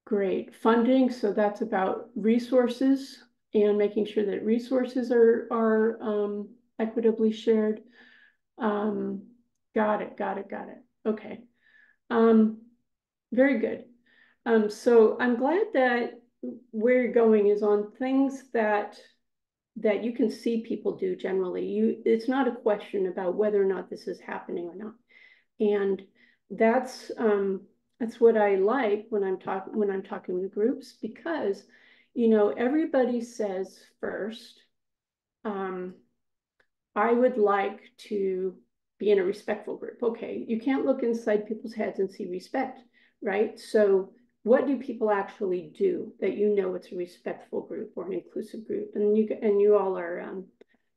Great. Funding, so that's about resources and making sure that resources are equitably shared. Got it. Okay. Very good. So I'm glad that where you're going is on things that you can see people do generally. It's not a question about whether or not this is happening or not. And that's what I like when I'm talking to groups, because everybody says first, I would like to be in a respectful group. Okay, you can't look inside people's heads and see respect, right? So what do people actually do that it's a respectful group or an inclusive group? And you all are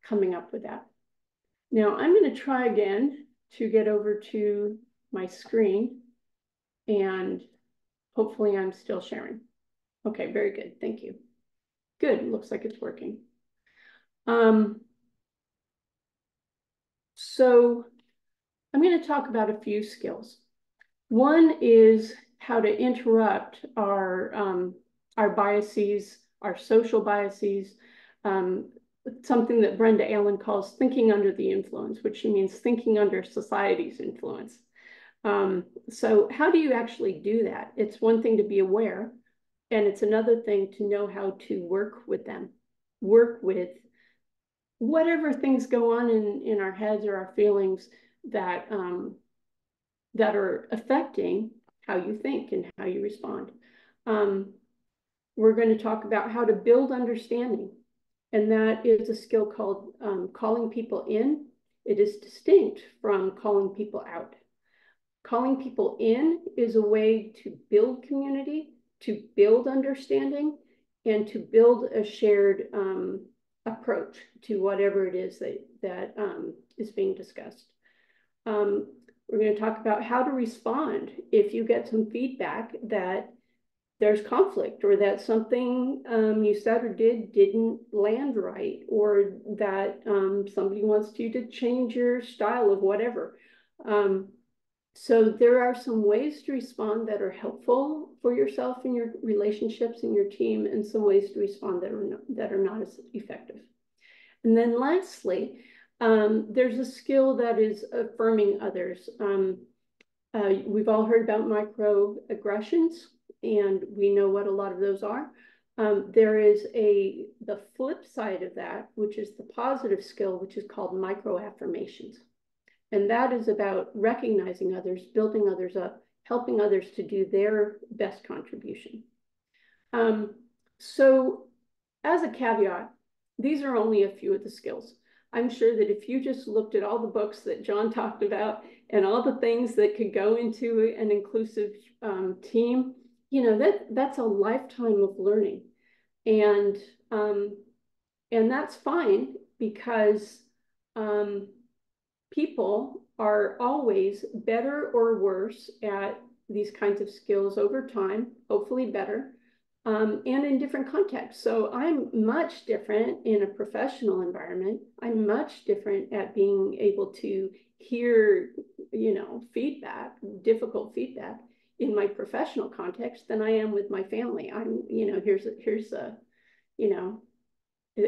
coming up with that. Now I'm going to try again to get over to my screen, and hopefully I'm still sharing. Okay, very good. Thank you. Good. Looks like it's working. So I'm going to talk about a few skills. One is how to interrupt our biases, our social biases, something that Brenda Allen calls thinking under the influence, which means thinking under society's influence. So how do you actually do that? It's one thing to be aware, and it's another thing to know how to work with them, work with whatever things go on in our heads or our feelings that are affecting how you think and how you respond. We're going to talk about how to build understanding, and that is a skill called calling people in. It is distinct from calling people out. Calling people in is a way to build community, to build understanding, and to build a shared approach to whatever it is that is being discussed. We're going to talk about how to respond if you get some feedback that there's conflict, or that something you said or didn't land right, or that somebody wants you to change your style of whatever. So there are some ways to respond that are helpful for yourself and your relationships and your team, and some ways to respond that are not as effective. And then lastly, there's a skill that is affirming others. We've all heard about microaggressions, and we know what a lot of those are. There is the flip side of that, which is the positive skill, which is called microaffirmations. And that is about recognizing others, building others up, helping others to do their best contribution. So as a caveat, these are only a few of the skills. I'm sure that if you just looked at all the books that John talked about and all the things that could go into an inclusive team, that's a lifetime of learning. And that's fine, because people are always better or worse at these kinds of skills over time, hopefully better, and in different contexts. So I'm much different in a professional environment. I'm much different at being able to hear, feedback, difficult feedback in my professional context than I am with my family. Here's a,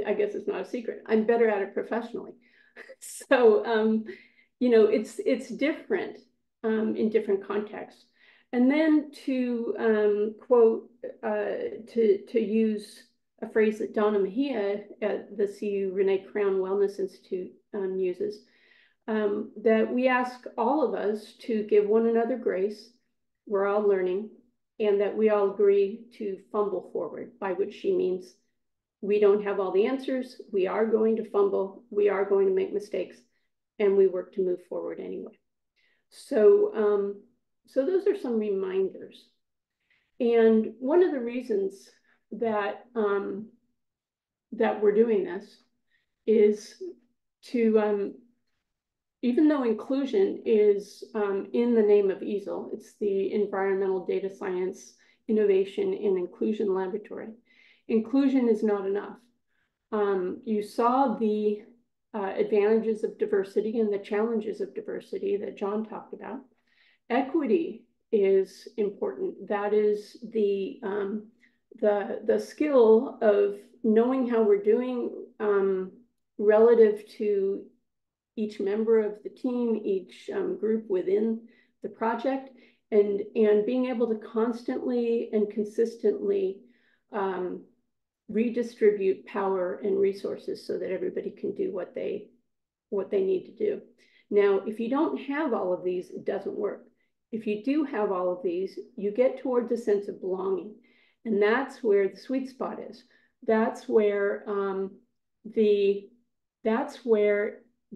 I guess it's not a secret. I'm better at it professionally. So, it's different in different contexts. And then to quote, to use a phrase that Donna Mejia at the CU Renee Crown Wellness Institute uses, that we ask all of us to give one another grace. We're all learning, and that we all agree to fumble forward, by which she means we don't have all the answers. We are going to fumble. We are going to make mistakes, and we work to move forward anyway. So, so those are some reminders. And one of the reasons that that we're doing this is to even though inclusion is in the name of ESIL, it's the Environmental Data Science Innovation and Inclusion Laboratory. Inclusion is not enough. You saw the advantages of diversity and the challenges of diversity that John talked about. Equity is important. That is the skill of knowing how we're doing relative to each member of the team, each group within the project, and being able to constantly and consistently redistribute power and resources so that everybody can do what they need to do. Now, if you don't have all of these, it doesn't work. If you do have all of these, you get towards a sense of belonging. And that's where the sweet spot is. That's where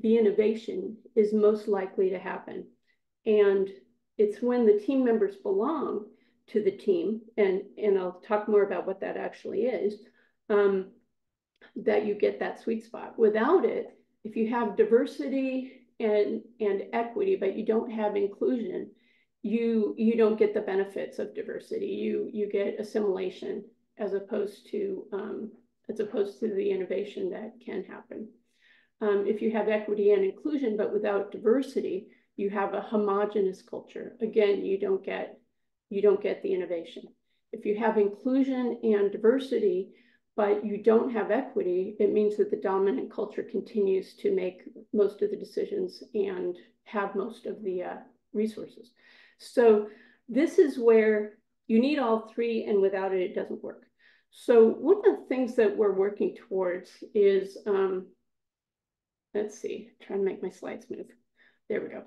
the innovation is most likely to happen. And it's when the team members belong to the team, and I'll talk more about what that actually is, that you get that sweet spot. Without it, if you have diversity and equity, but you don't have inclusion, you don't get the benefits of diversity. You get assimilation as opposed to the innovation that can happen. If you have equity and inclusion, but without diversity, you have a homogeneous culture. Again, you don't get the innovation. If you have inclusion and diversity, but you don't have equity, it means that the dominant culture continues to make most of the decisions and have most of the resources. So this is where you need all three, and without it, it doesn't work. So one of the things that we're working towards is, let's see, trying to make my slides move. There we go.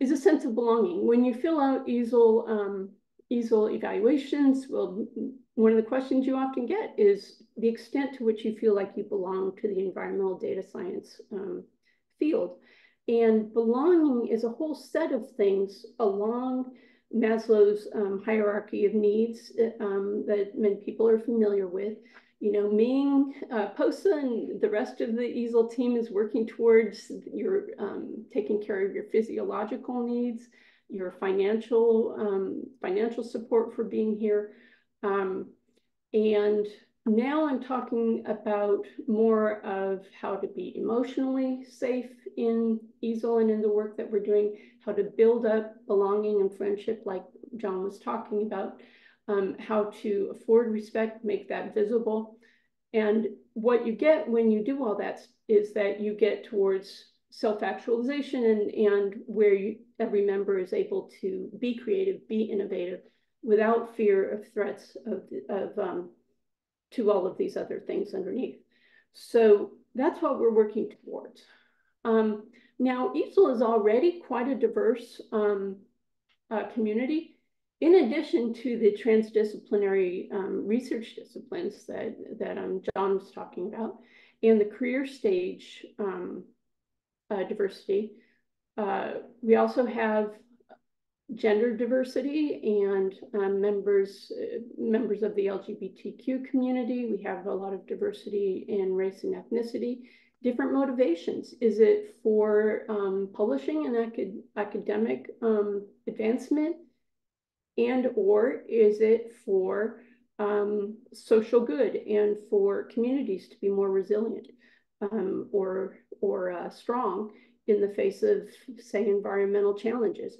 Is a sense of belonging. When you fill out ESIL evaluations, well, one of the questions you often get is the extent to which you feel like you belong to the environmental data science field. And belonging is a whole set of things along Maslow's hierarchy of needs that many people are familiar with. You know, Ming, POSA, and the rest of the ESIL team is working towards your taking care of your physiological needs, your financial support for being here. And now I'm talking about more of how to be emotionally safe in ESIL and in the work that we're doing, how to build up belonging and friendship like John was talking about, how to afford respect, make that visible. And what you get when you do all that is that you get towards self-actualization and where every member is able to be creative, be innovative, without fear of threats to all of these other things underneath. So that's what we're working towards. Now, ESIL is already quite a diverse community. In addition to the transdisciplinary research disciplines that John was talking about, and the career stage diversity, we also have gender diversity and members of the LGBTQ community. We have a lot of diversity in race and ethnicity, different motivations. Is it for publishing and academic advancement? And or is it for social good and for communities to be more resilient or strong in the face of, say, environmental challenges?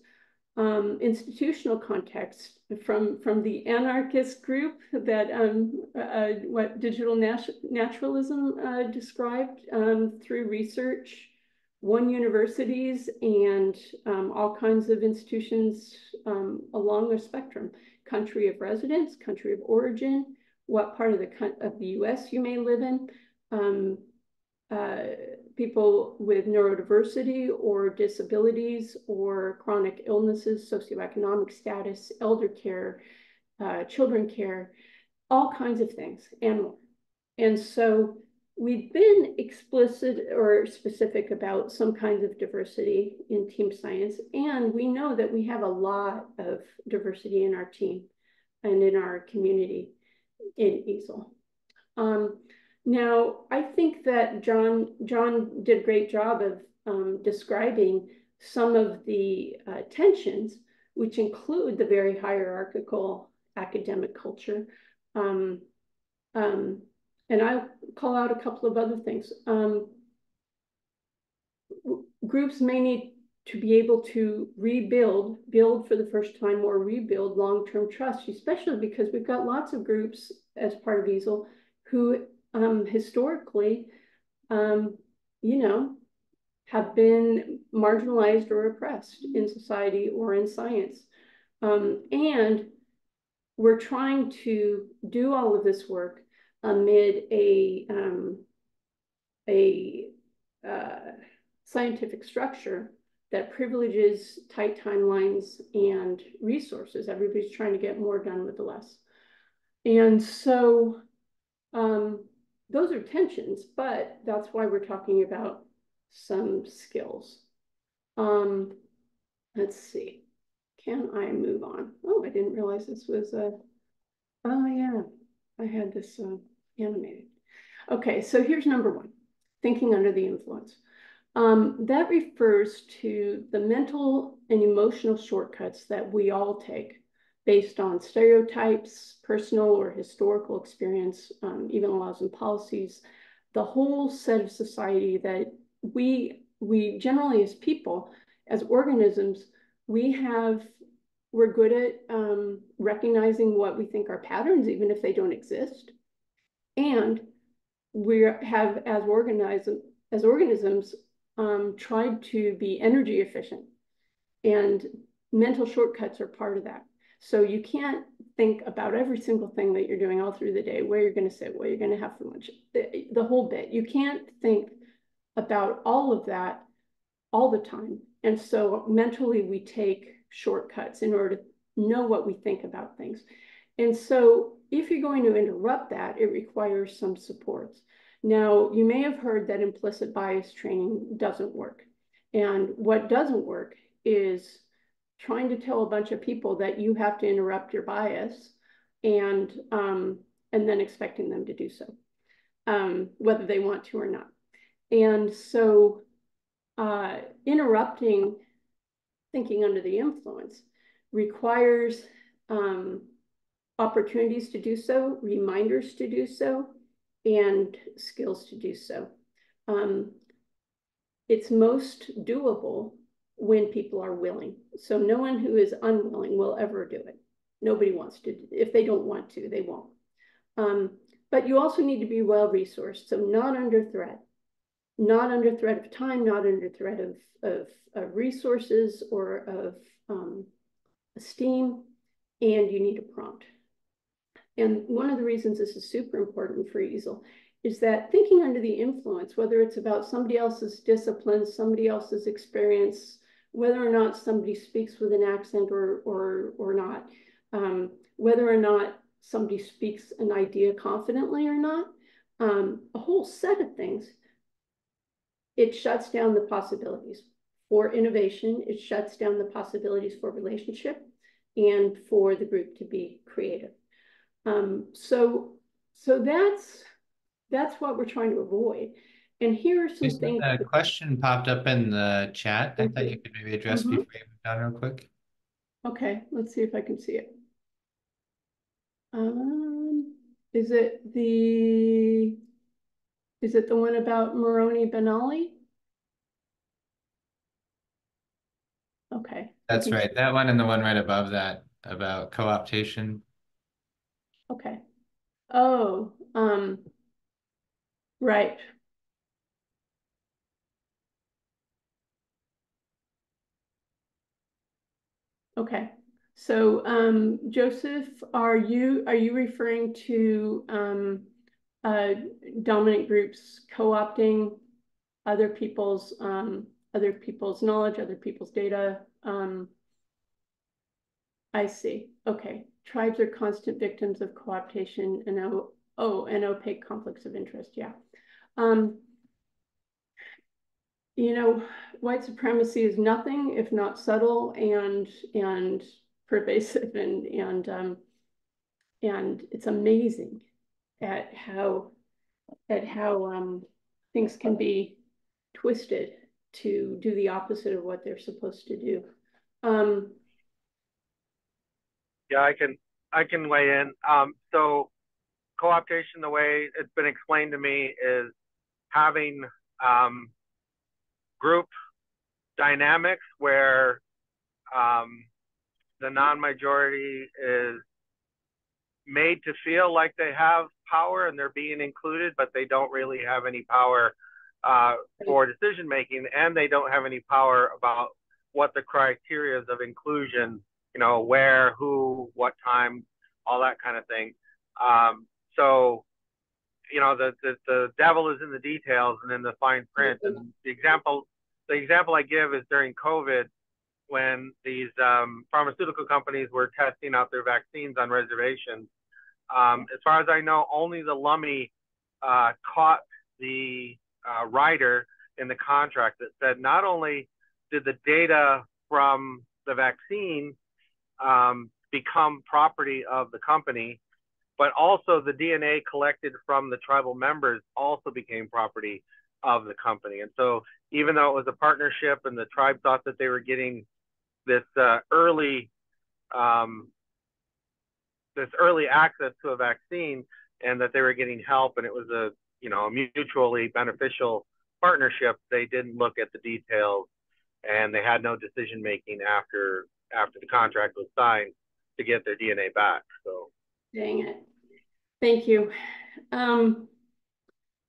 Institutional context from the anarchist group that what digital naturalism described through research, one universities, and all kinds of institutions along the spectrum, country of residence, country of origin, what part of the US you may live in, people with neurodiversity or disabilities or chronic illnesses, socioeconomic status, elder care, children care, all kinds of things and more. And so we've been explicit or specific about some kinds of diversity in team science, and we know that we have a lot of diversity in our team and in our community in ESIL. Now, I think that John did a great job of describing some of the tensions, which include the very hierarchical academic culture. Um, um, and I'll call out a couple of other things. Groups may need to be able to build for the first time, or rebuild long-term trust, especially because we've got lots of groups as part of ESIIL who historically, you know, have been marginalized or oppressed in society or in science. And we're trying to do all of this work amid a scientific structure that privileges tight timelines and resources. Everybody's trying to get more done with less. And so those are tensions, but that's why we're talking about some skills. Let's see. Can I move on? Oh, I didn't realize this was oh yeah, I had this animated. Okay, so here's number one, thinking under the influence. That refers to the mental and emotional shortcuts that we all take based on stereotypes, personal or historical experience, even laws and policies, the whole set of society that we generally as people, as organisms, we're good at recognizing what we think are patterns, even if they don't exist. And we have, as organisms, tried to be energy efficient, and mental shortcuts are part of that. So you can't think about every single thing that you're doing all through the day, where you're going to sit, what you're going to have for lunch, the whole bit. You can't think about all of that all the time. And so mentally we take shortcuts in order to know what we think about things. And so if you're going to interrupt that, it requires some supports. Now, you may have heard that implicit bias training doesn't work. And what doesn't work is trying to tell a bunch of people that you have to interrupt your bias, and then expecting them to do so, whether they want to or not. And so interrupting thinking under the influence requires opportunities to do so, reminders to do so, and skills to do so. It's most doable when people are willing. So no one who is unwilling will ever do it. Nobody wants to. If they don't want to, they won't. But you also need to be well-resourced, so not under threat. Not under threat of time, not under threat of resources or of esteem, and you need a prompt. And one of the reasons this is super important for ESIIL is that thinking under the influence, whether it's about somebody else's discipline, somebody else's experience, whether or not somebody speaks with an accent or not, whether or not somebody speaks an idea confidently or not, a whole set of things, it shuts down the possibilities for innovation. It shuts down the possibilities for relationship and for the group to be creative. So that's what we're trying to avoid. And here are some things. A question popped up in the chat. I thought you could maybe address before you move on real quick. Okay, let's see if I can see it. Is it the one about Moroni Benali? Okay. That's right. That one and the one right above that about co-optation. Okay. Oh, right. Okay. So, Joseph, are you referring to dominant groups co-opting other people's knowledge, other people's data? I see. Okay. Tribes are constant victims of co-optation and and opaque conflicts of interest. Yeah. You know, white supremacy is nothing if not subtle and pervasive, and it's amazing at how things can be twisted to do the opposite of what they're supposed to do. Yeah, I can weigh in. So co-optation, the way it's been explained to me, is having group dynamics where the non-majority is made to feel like they have power and they're being included, but they don't really have any power for decision making, and they don't have any power about what the criteria of inclusion, you know, where, who, what time, all that kind of thing. So, you know, the devil is in the details and in the fine print. And the example I give is during COVID, when these pharmaceutical companies were testing out their vaccines on reservations. As far as I know, only the Lummi caught the rider in the contract that said not only did the data from the vaccine become property of the company, but also the DNA collected from the tribal members also became property of the company. And so even though it was a partnership and the tribe thought that they were getting this early access to a vaccine and that they were getting help and it was a mutually beneficial partnership, they didn't look at the details and they had no decision making after the contract was signed to get their DNA back. So dang it. Thank you.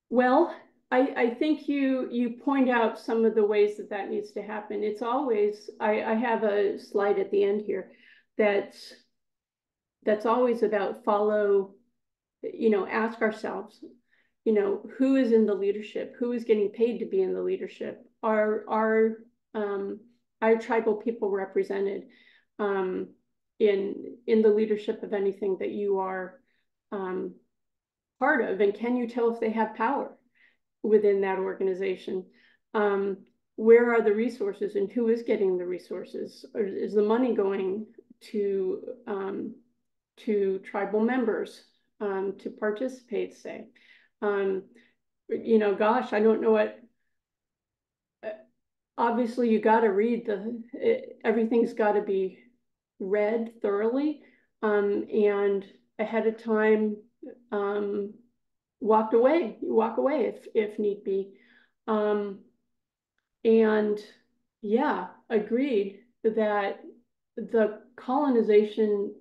Well, I think you point out some of the ways that needs to happen. It's always, I have a slide at the end here that's always about follow, ask ourselves, who is in the leadership? Who is getting paid to be in the leadership? Are tribal people represented in the leadership of anything that you are part of? And can you tell if they have power within that organization? Where are the resources and who is getting the resources? Or is the money going to tribal members to participate, say? Gosh, I don't know what. Obviously, you got to read everything's got to be read thoroughly and ahead of time. Walk away if need be. And yeah, agreed that the colonization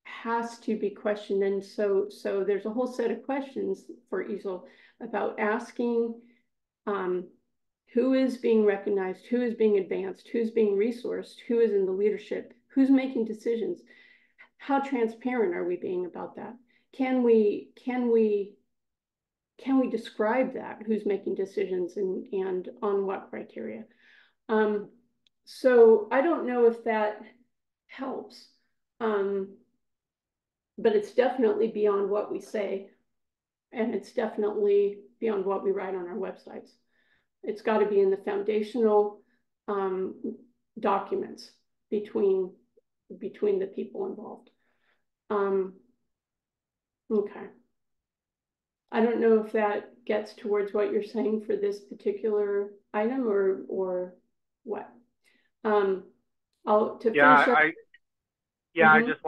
has to be questioned. And so there's a whole set of questions for ESIIL about asking who is being recognized, who is being advanced, who's being resourced, who is in the leadership, who's making decisions. How transparent are we being about that? Can we describe that? Who's making decisions and on what criteria? So I don't know if that helps, but it's definitely beyond what we say, and it's definitely beyond what we write on our websites. It's got to be in the foundational documents between the people involved. Okay. I don't know if that gets towards what you're saying for this particular item or what. To finish up. I just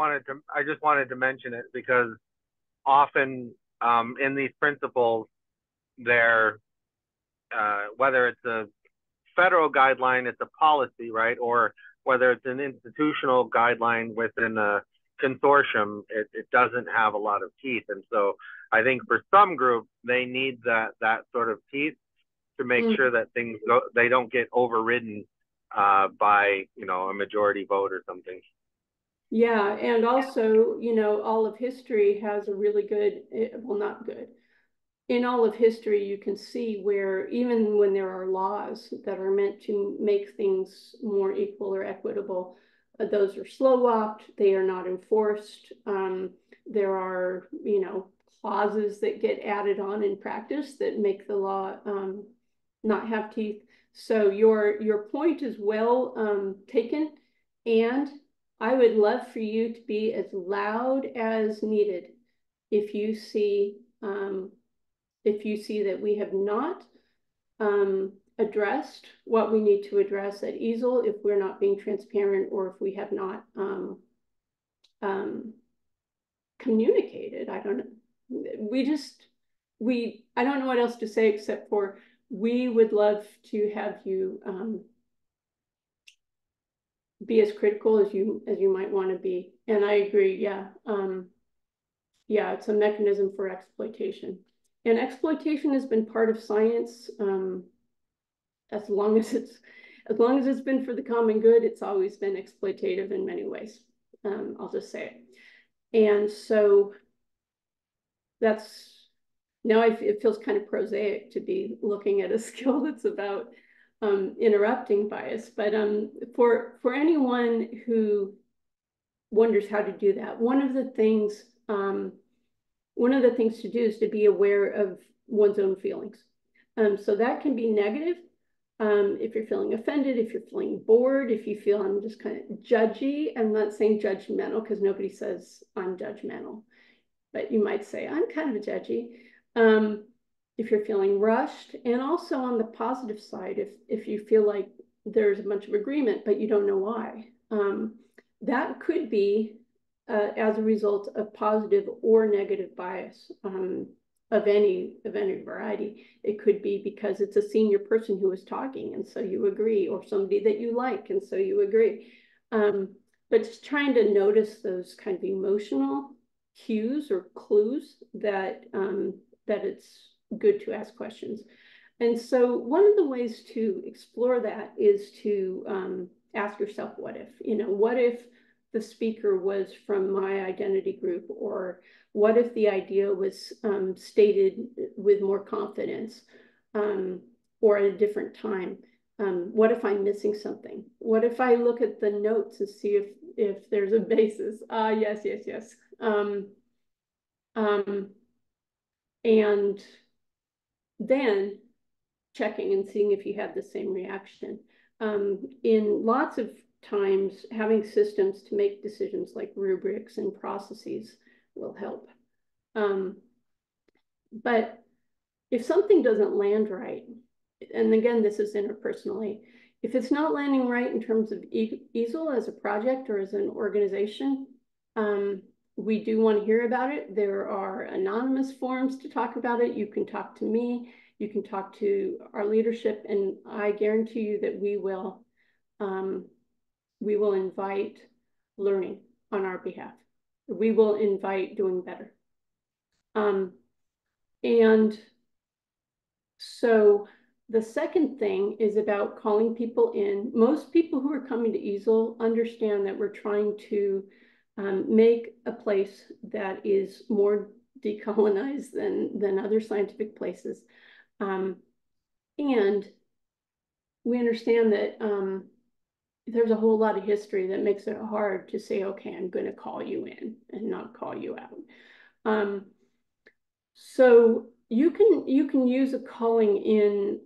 wanted to mention it because often in these principles, they're whether it's a federal guideline, it's a policy, right? Or whether it's an institutional guideline within a consortium, it doesn't have a lot of teeth. And so I think for some groups, they need that sort of teeth to make sure that they don't get overridden by, a majority vote or something. Yeah, and also, all of history has a really good, well, not good. In all of history, you can see where even when there are laws that are meant to make things more equal or equitable, those are slow walked, they are not enforced. There are, clauses that get added on in practice that make the law not have teeth. So your point is well taken, and I would love for you to be as loud as needed if you see if you see that we have not addressed what we need to address at ESIIL, if we're not being transparent, or if we have not communicated. I don't know. I don't know what else to say except for we would love to have you be as critical as you might want to be. And I agree, yeah. Yeah, it's a mechanism for exploitation. And exploitation has been part of science as long as it's been for the common good. It's always been exploitative in many ways. I'll just say it. And so now it feels kind of prosaic to be looking at a skill that's about interrupting bias. But for anyone who wonders how to do that, one of the things to do is to be aware of one's own feelings. So that can be negative. If you're feeling offended, if you're feeling bored, if you feel I'm just kind of judgy. I'm not saying judgmental because nobody says I'm judgmental, but you might say I'm kind of a judgy. If you're feeling rushed, and also on the positive side, if you feel like there's a bunch of agreement, but you don't know why, that could be as a result of positive or negative bias of any variety. It could be because it's a senior person who is talking, and so you agree, or somebody that you like, and so you agree. But just trying to notice those kind of emotional cues or clues that it's good to ask questions. And so one of the ways to explore that is to ask yourself, what if? What if the speaker was from my identity group? Or what if the idea was stated with more confidence or at a different time? What if I'm missing something? What if I look at the notes and see if there's a basis? Yes. And then checking and seeing if you have the same reaction. In lots of times, having systems to make decisions like rubrics and processes will help. But if something doesn't land right, and again, this is interpersonally, if it's not landing right in terms of ESIIL as a project or as an organization, we do want to hear about it. There are anonymous forums to talk about it. You can talk to me, you can talk to our leadership, and I guarantee you that we will invite learning on our behalf. We will invite doing better. And so the second thing is about calling people in. Most people who are coming to ESIIL understand that we're trying to make a place that is more decolonized than other scientific places. And we understand that there's a whole lot of history that makes it hard to say, okay, I'm going to call you in and not call you out. So you can use a calling in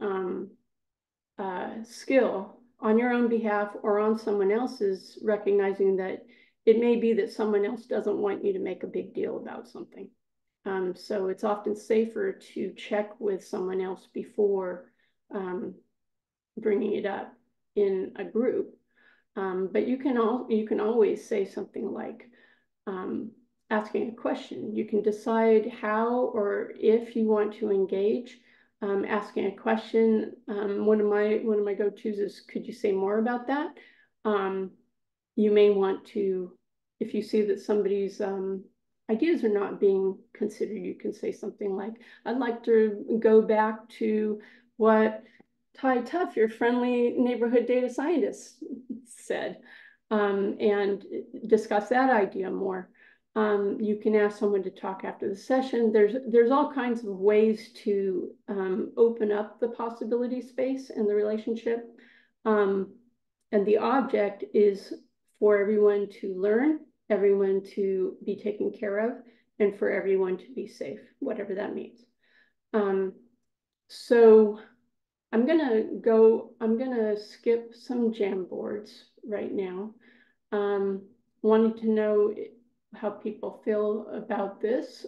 skill on your own behalf or on someone else's, recognizing that it may be that someone else doesn't want you to make a big deal about something. So it's often safer to check with someone else before bringing it up in a group. But you can always say something like asking a question. You can decide how or if you want to engage. Asking a question. One of my go-tos is, could you say more about that? You may want to, if you see that somebody's ideas are not being considered, you can say something like, I'd like to go back to what Ty Tuff, your friendly neighborhood data scientist, said, and discuss that idea more. You can ask someone to talk after the session. There's all kinds of ways to open up the possibility space and the relationship. And the object is for everyone to learn, everyone to be taken care of, and for everyone to be safe, whatever that means. So I'm gonna skip some Jamboards right now. Wanting to know how people feel about this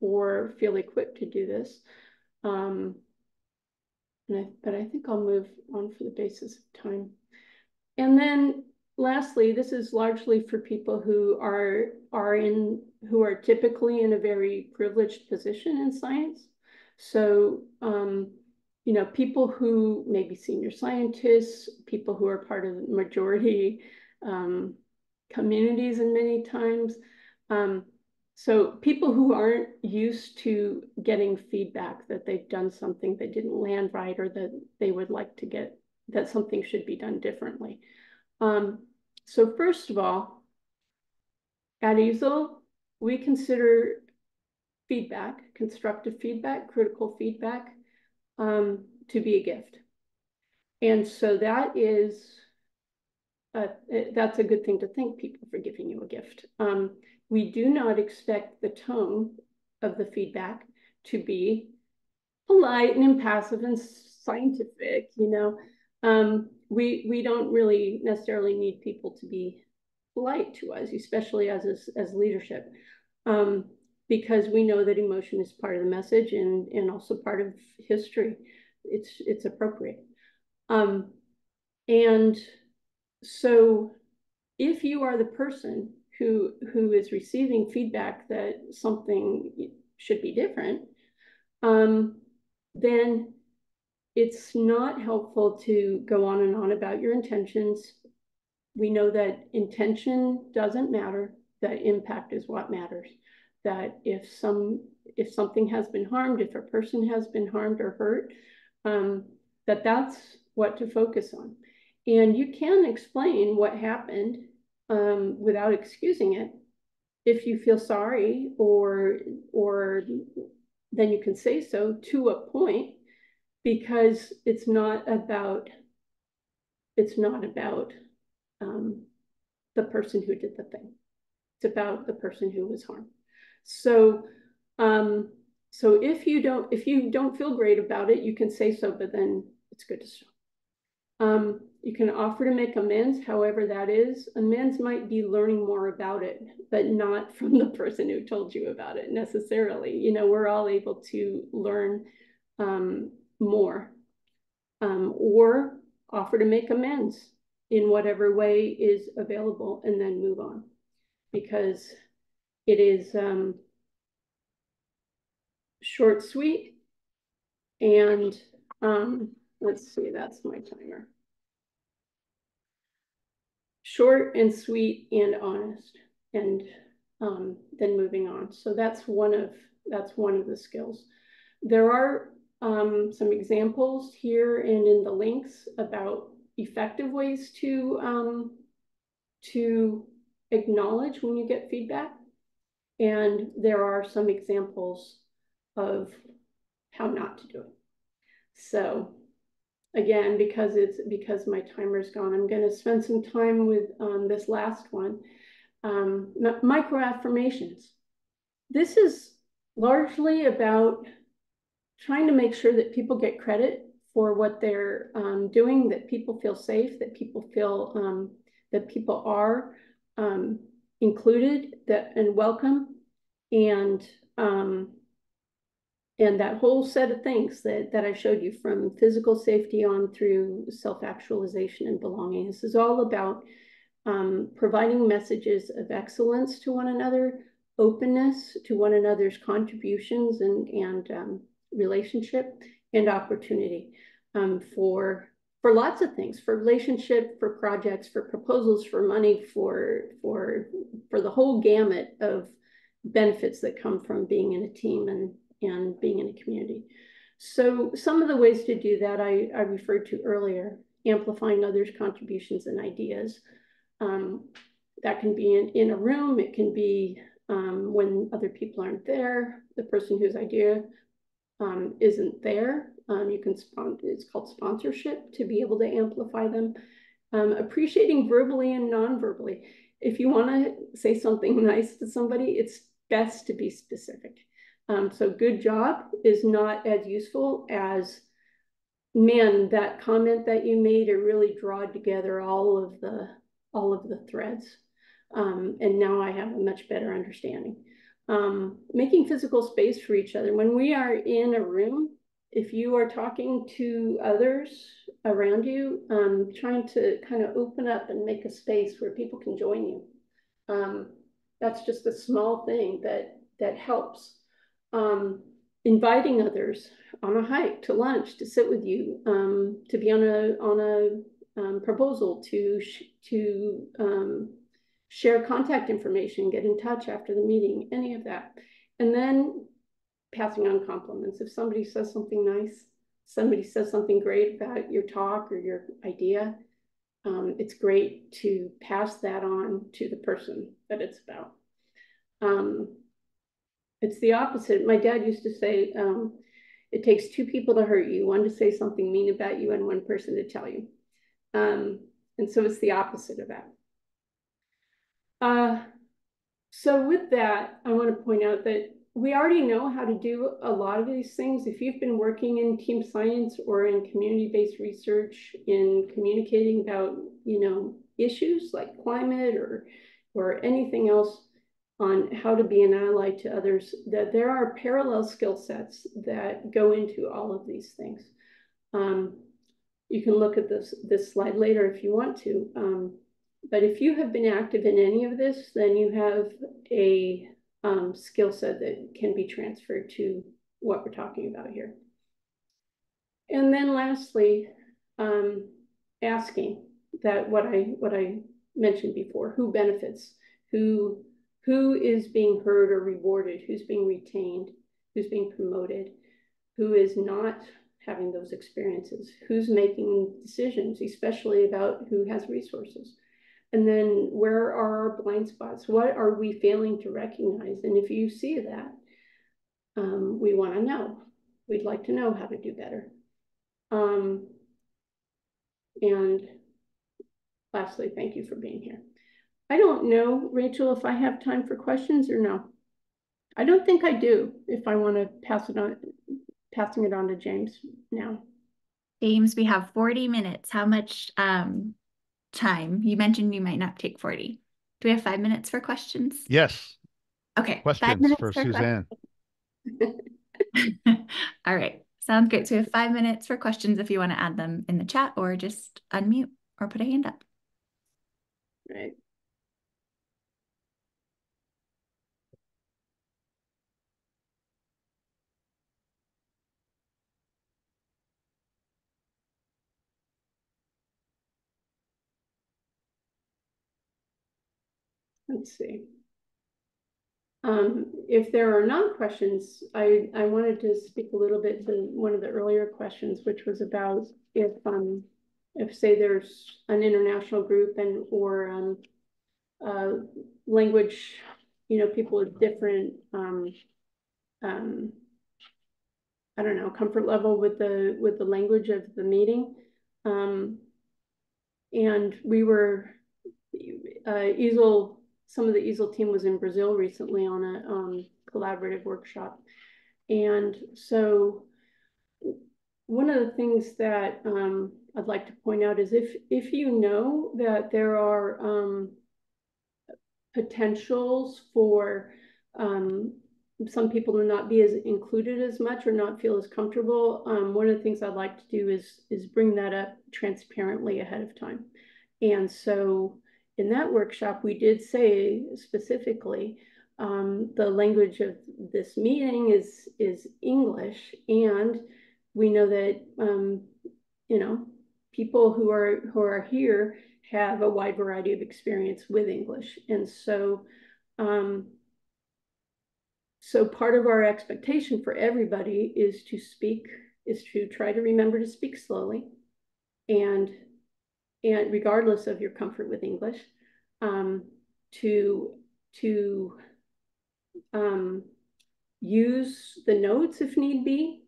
or feel equipped to do this. But I think I'll move on for the basis of time. And then lastly, this is largely for people who are typically in a very privileged position in science. So, you know, people who may be senior scientists, people who are part of the majority communities in many times. So people who aren't used to getting feedback that they've done something that didn't land right, or that they would like to get, that something should be done differently. So first of all, at ESIIL, we consider feedback, constructive feedback, critical feedback, to be a gift. And so that is, that's a good thing to thank people for giving you a gift. We do not expect the tone of the feedback to be polite and impassive and scientific, you know. We don't really necessarily need people to be polite to us, especially as leadership, because we know that emotion is part of the message and also part of history. It's appropriate. And so if you are the person who is receiving feedback that something should be different, then it's not helpful to go on and on about your intentions. We know that intention doesn't matter, that impact is what matters. That if something has been harmed, if a person has been harmed or hurt, that's what to focus on. And you can explain what happened without excusing it. If you feel sorry, or then you can say so to a point, because it's not about the person who did the thing. It's about the person who was harmed. So so if you don't feel great about it, you can say so, but then it's good to stop. You can offer to make amends, however that is. Amends might be learning more about it, but not from the person who told you about it necessarily. You know, we're all able to learn more, or offer to make amends in whatever way is available, and then move on, because it is short, sweet, and let's see, that's my timer. Short and sweet and honest, and then moving on. So that's one of the skills. There are some examples here and in the links about effective ways to acknowledge when you get feedback, and there are some examples of how not to do it. So again, because my timer's gone, I'm going to spend some time with this last one, micro affirmations. This is largely about trying to make sure that people get credit for what they're doing, that people feel safe, that people feel that people are included, and welcome, and that whole set of things that I showed you, from physical safety on through self-actualization and belonging. This is all about providing messages of excellence to one another, openness to one another's contributions and relationship, and opportunity for lots of things, for relationship, for projects, for proposals, for money, for the whole gamut of benefits that come from being in a team and being in a community. So some of the ways to do that I referred to earlier: amplifying others' contributions and ideas. That can be in a room. It can be when other people aren't there, the person whose idea isn't there. You can it's called sponsorship, to be able to amplify them. Appreciating verbally and non-verbally. If you want to say something nice to somebody, it's best to be specific. So good job is not as useful as, man, that comment that you made, it really drawed together all of the threads. And now I have a much better understanding. Making physical space for each other. When we are in a room, if you are talking to others around you, trying to kind of open up and make a space where people can join you. That's just a small thing that helps. Inviting others on a hike, to lunch, to sit with you, to be on a proposal, to share contact information, get in touch after the meeting, any of that. And then passing on compliments. If somebody says something nice, somebody says something great about your talk or your idea, it's great to pass that on to the person that it's about. It's the opposite. My dad used to say, it takes two people to hurt you, one to say something mean about you and one person to tell you. And so it's the opposite of that. So with that, I want to point out that we already know how to do a lot of these things. If you've been working in team science or in community-based research in communicating about, issues like climate or anything else on how to be an ally to others, that there are parallel skill sets that go into all of these things. You can look at this slide later if you want to. But if you have been active in any of this, then you have a skill set that can be transferred to what we're talking about here. And then lastly, asking that what I mentioned before, who benefits, who is being heard or rewarded, who's being retained, who's being promoted, who is not having those experiences, who's making decisions, especially about who has resources. And then where are our blind spots? What are we failing to recognize? And if you see that, we want to know. We'd like to know how to do better. And lastly, thank you for being here. I don't know, Rachel, if I have time for questions or no. I don't think I do, if I want to passing it on to James now. James, we have 40 minutes. How much time? You mentioned you might not take 40. Do we have 5 minutes for questions? Yes. Okay. Questions 5 minutes for Suzanne. All right. Sounds good. So we have 5 minutes for questions if you want to add them in the chat or just unmute or put a hand up. Right. Let's see. If there are not questions, I wanted to speak a little bit to one of the earlier questions, which was about if say there's an international group or language, people with different I don't know, comfort level with the language of the meeting. And we were ESIIL. Some of the ESIIL team was in Brazil recently on a collaborative workshop. And so one of the things that I'd like to point out is if you know that there are potentials for some people to not be as included as much or not feel as comfortable, one of the things I'd like to do is bring that up transparently ahead of time. And so in that workshop, we did say specifically the language of this meeting is English, and we know that people who are here have a wide variety of experience with English, and so so part of our expectation for everybody is to try to remember to speak slowly, and regardless of your comfort with English, to use the notes if need be,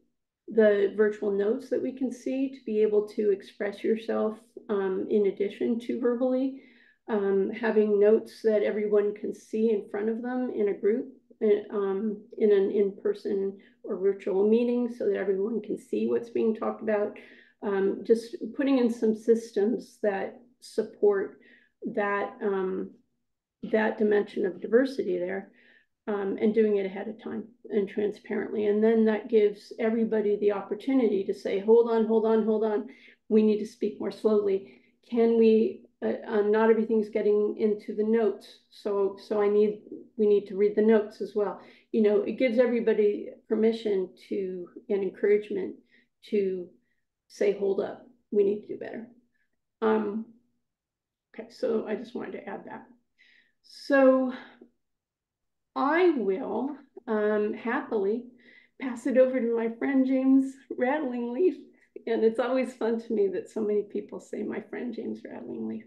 the virtual notes that we can see to be able to express yourself in addition to verbally, having notes that everyone can see in front of them in a group, in an in-person or virtual meeting so that everyone can see what's being talked about. Just putting in some systems that support that, that dimension of diversity there. and doing it ahead of time and transparently. And then that gives everybody the opportunity to say, hold on, hold on, hold on. We need to speak more slowly. Can we, not everything's getting into the notes. So we need to read the notes as well. You know, it gives everybody permission to, and encouragement to say, hold up, we need to do better. Okay, so I just wanted to add that. So I will happily pass it over to my friend James Rattling Leaf. And it's always fun to me that so many people say my friend James Rattling Leaf.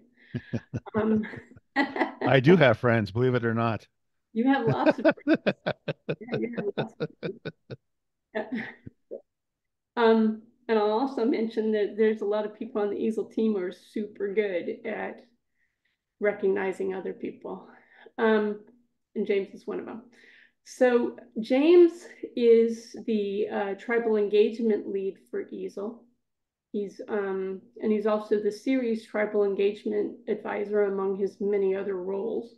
I do have friends, believe it or not. You have lots of friends. Yeah, you have lots of friends. And I'll also mention that there's a lot of people on the ESIL team who are super good at recognizing other people. And James is one of them. So James is the tribal engagement lead for ESIL. And he's also the series tribal engagement advisor among his many other roles.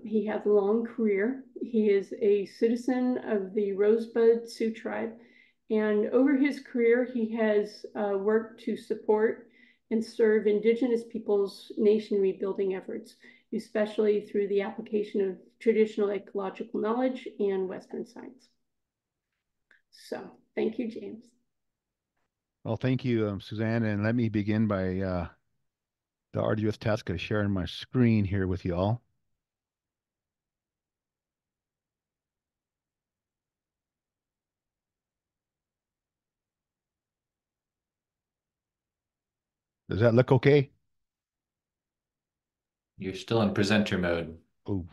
He has a long career. He is a citizen of the Rosebud Sioux tribe. And over his career, he has worked to support and serve Indigenous peoples' nation rebuilding efforts, especially through the application of traditional ecological knowledge and Western science. So thank you, James. Well, thank you, Suzanne. And let me begin by the arduous task of sharing my screen here with you all. Does that look okay? You're still in presenter mode. Oh.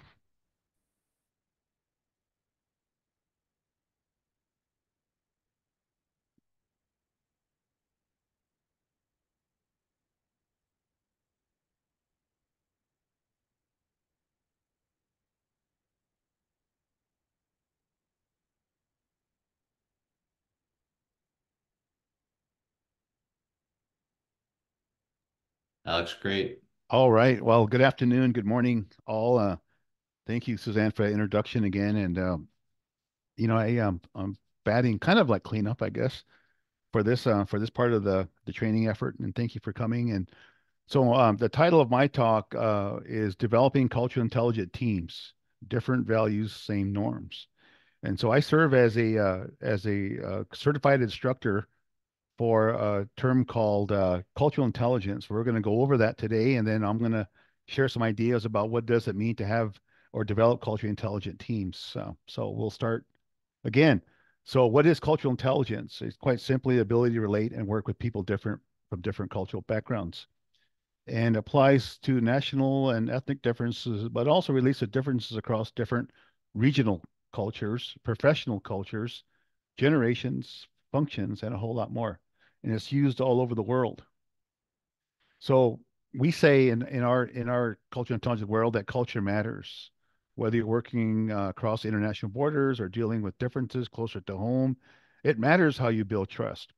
That looks great. All right. Well, good afternoon, good morning, all. Thank you, Suzanne, for the introduction again. And I'm batting kind of like cleanup, I guess, for this part of the training effort. And thank you for coming. And so the title of my talk is Developing Culturally Intelligent Teams, Different Values, Same Norms. And so I serve as a certified instructor for a term called cultural intelligence. We're going to go over that today, and then I'm going to share some ideas about what does it mean to have or develop culturally intelligent teams. So we'll start again. So what is cultural intelligence? It's quite simply the ability to relate and work with people from different cultural backgrounds, and applies to national and ethnic differences, but also relates to differences across different regional cultures, professional cultures, generations, functions, and a whole lot more. And it's used all over the world. So we say in our cultural intelligence world that culture matters. Whether you're working across international borders or dealing with differences closer to home, it matters how you build trust,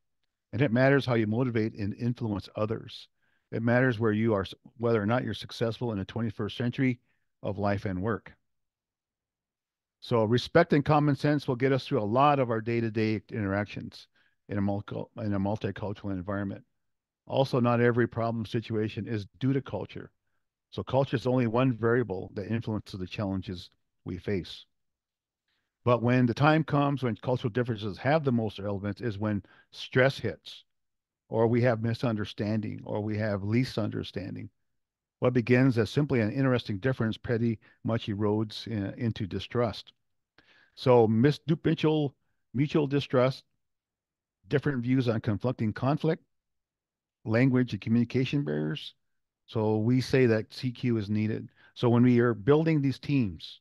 and it matters how you motivate and influence others. It matters whether or not you're successful in the 21st century of life and work. So respect and common sense will get us through a lot of our day-to-day interactions in a multicultural environment. Also, not every problem situation is due to culture. So culture is only one variable that influences the challenges we face. But when the time comes when cultural differences have the most relevance is when stress hits, or we have misunderstanding, or we have least understanding. What begins as simply an interesting difference pretty much erodes into distrust. So mutual distrust, different views on conflicting conflict, language and communication barriers. So we say that CQ is needed. So when we are building these teams,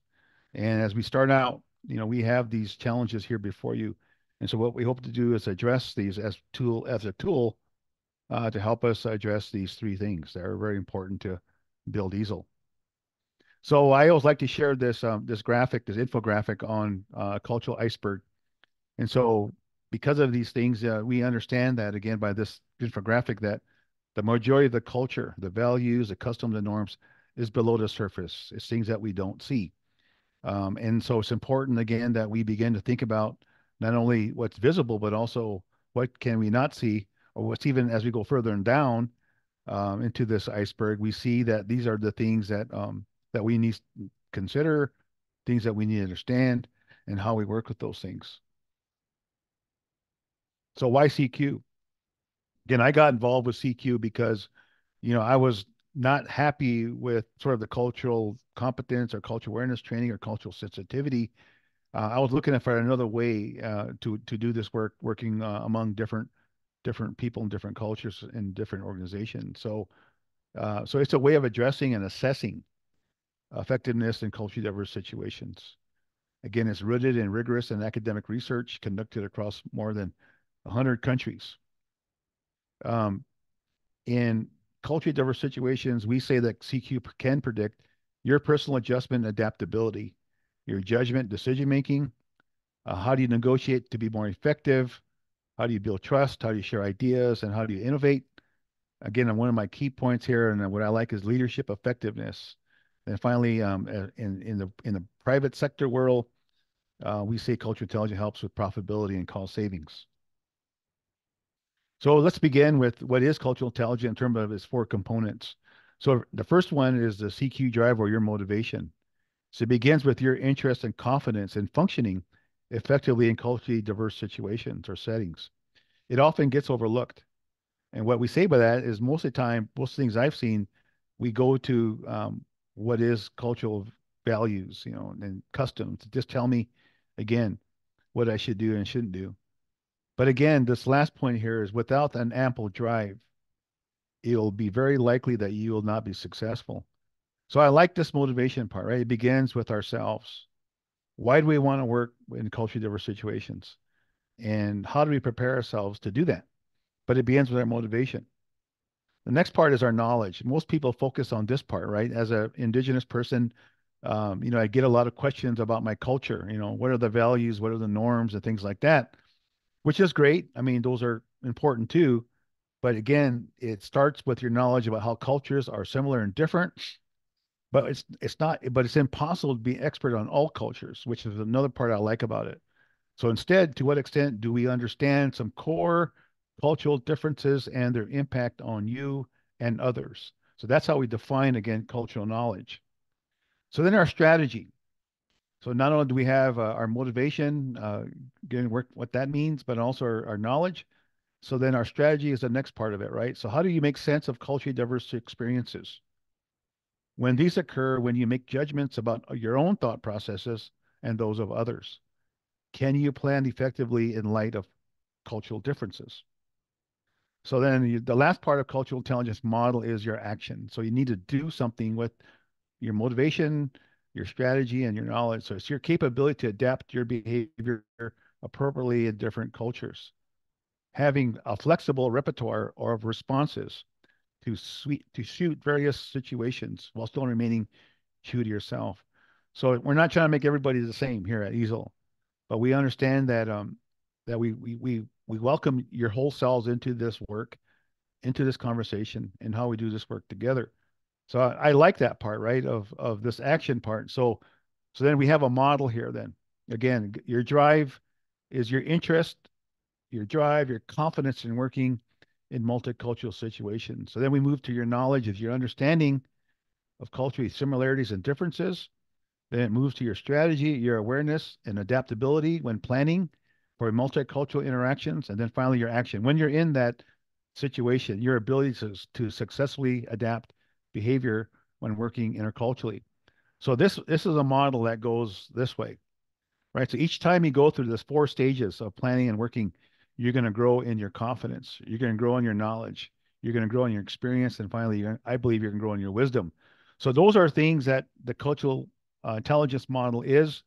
and as we start out, we have these challenges here before you. And so what we hope to do is address these as a tool to help us address these three things that are very important to build ESIL. So I always like to share this graphic, this infographic on cultural iceberg. And so because of these things, we understand that again by this infographic that the majority of the culture, the values, the customs, the norms is below the surface. It's things that we don't see. And so it's important, again, that we begin to think about not only what's visible, but also what can we not see, or what's even as we go further and down into this iceberg, we see that these are the things that we need to consider, things that we need to understand, and how we work with those things. So why CQ? Again, I got involved with CQ because, I was not happy with sort of the cultural competence or cultural awareness training or cultural sensitivity. I was looking for another way to do this work, working among different people and different cultures in different organizations. So it's a way of addressing and assessing effectiveness in culturally diverse situations. Again, it's rooted in rigorous and academic research conducted across more than 100 countries. Um, in culturally diverse situations, we say that CQ can predict your personal adjustment and adaptability, your judgment, decision making. How do you negotiate to be more effective? How do you build trust? How do you share ideas? And how do you innovate? Again, one of my key points here, and what I like, is leadership effectiveness. And finally, in the private sector world, we say cultural intelligence helps with profitability and cost savings. So let's begin with what is cultural intelligence in terms of its four components. So the first one is the CQ drive, or your motivation. So it begins with your interest and confidence in functioning effectively in culturally diverse situations or settings. It often gets overlooked. And what we say by that is, most of the time, most things I've seen, we go to what is cultural values, and customs. Just tell me again what I should do and shouldn't do. But again, this last point here is, without an ample drive, it'll be very likely that you will not be successful. So I like this motivation part, right? It begins with ourselves. Why do we want to work in culturally diverse situations? And how do we prepare ourselves to do that? But it begins with our motivation. The next part is our knowledge. Most people focus on this part, right? As an indigenous person, I get a lot of questions about my culture. What are the values? What are the norms and things like that? Which is great. I mean, those are important too. But again, it starts with your knowledge about how cultures are similar and different. But it's not. But it's impossible to be expert on all cultures, which is another part I like about it. So instead, to what extent do we understand some core cultural differences and their impact on you and others? So that's how we define, again, cultural knowledge. So then our strategy. So not only do we have our motivation, getting work, what that means, but also our knowledge. So then our strategy is the next part of it, right? So how do you make sense of culturally diverse experiences? When these occur, when you make judgments about your own thought processes and those of others, can you plan effectively in light of cultural differences? So then the last part of cultural intelligence model is your action. So you need to do something with your motivation, your strategy, and your knowledge. So it's your capability to adapt your behavior appropriately in different cultures. Having a flexible repertoire or of responses to suit various situations while still remaining true to yourself. So we're not trying to make everybody the same here at ESIIL, but we understand that we welcome your whole selves into this work, into this conversation, and how we do this work together. So I like that part, right, of this action part. So then we have a model here. Then again, your drive is your interest, your drive, your confidence in working in multicultural situations. So then we move to your knowledge of your understanding of cultural similarities and differences. Then it moves to your strategy, your awareness and adaptability when planning for multicultural interactions. And then finally, your action. When you're in that situation, your ability to successfully adapt behavior when working interculturally. So this is a model that goes this way, right? So each time you go through this four stages of planning and working, you're going to grow in your confidence. You're going to grow in your knowledge. You're going to grow in your experience. And finally, I believe you're going to grow in your wisdom. So those are things that the cultural intelligence model is,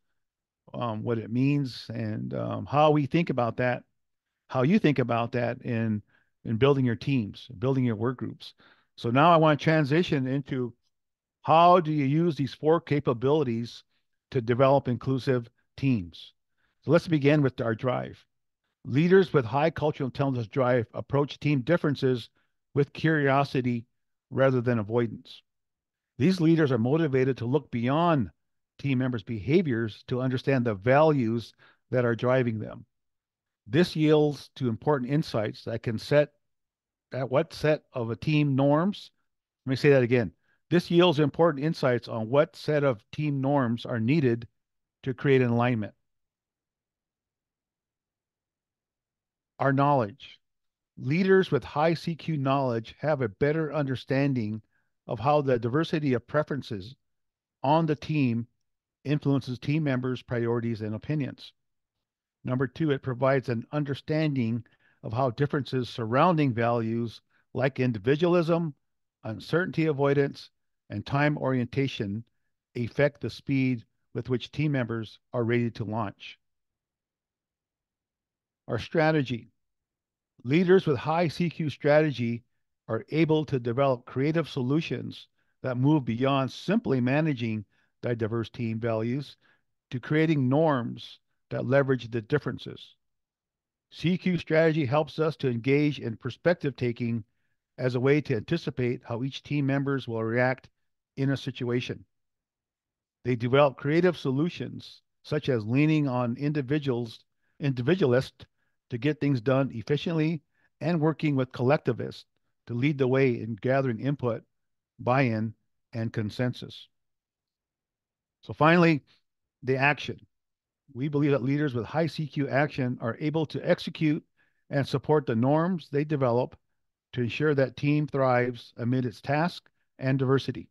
what it means, and how we think about that, how you think about that in building your teams, building your work groups. So now I want to transition into, how do you use these four capabilities to develop inclusive teams? So let's begin with our drive. Leaders with high cultural intelligence drive approach team differences with curiosity rather than avoidance. These leaders are motivated to look beyond team members' behaviors to understand the values that are driving them. This yields to important insights that can set at what set of a team norms. Let me say that again. This yields important insights on what set of team norms are needed to create an alignment. Our knowledge. Leaders with high CQ knowledge have a better understanding of how the diversity of preferences on the team influences team members' priorities and opinions. Number two, it provides an understanding of how differences surrounding values like individualism, uncertainty avoidance, and time orientation affect the speed with which team members are ready to launch. Our strategy. Leaders with high CQ strategy are able to develop creative solutions that move beyond simply managing the diverse team values to creating norms that leverage the differences. CQ strategy helps us to engage in perspective taking as a way to anticipate how each team members will react in a situation. They develop creative solutions such as leaning on individualists to get things done efficiently and working with collectivists to lead the way in gathering input, buy-in, and consensus. So finally, the action. We believe that leaders with high CQ action are able to execute and support the norms they develop to ensure that team thrives amid its task and diversity.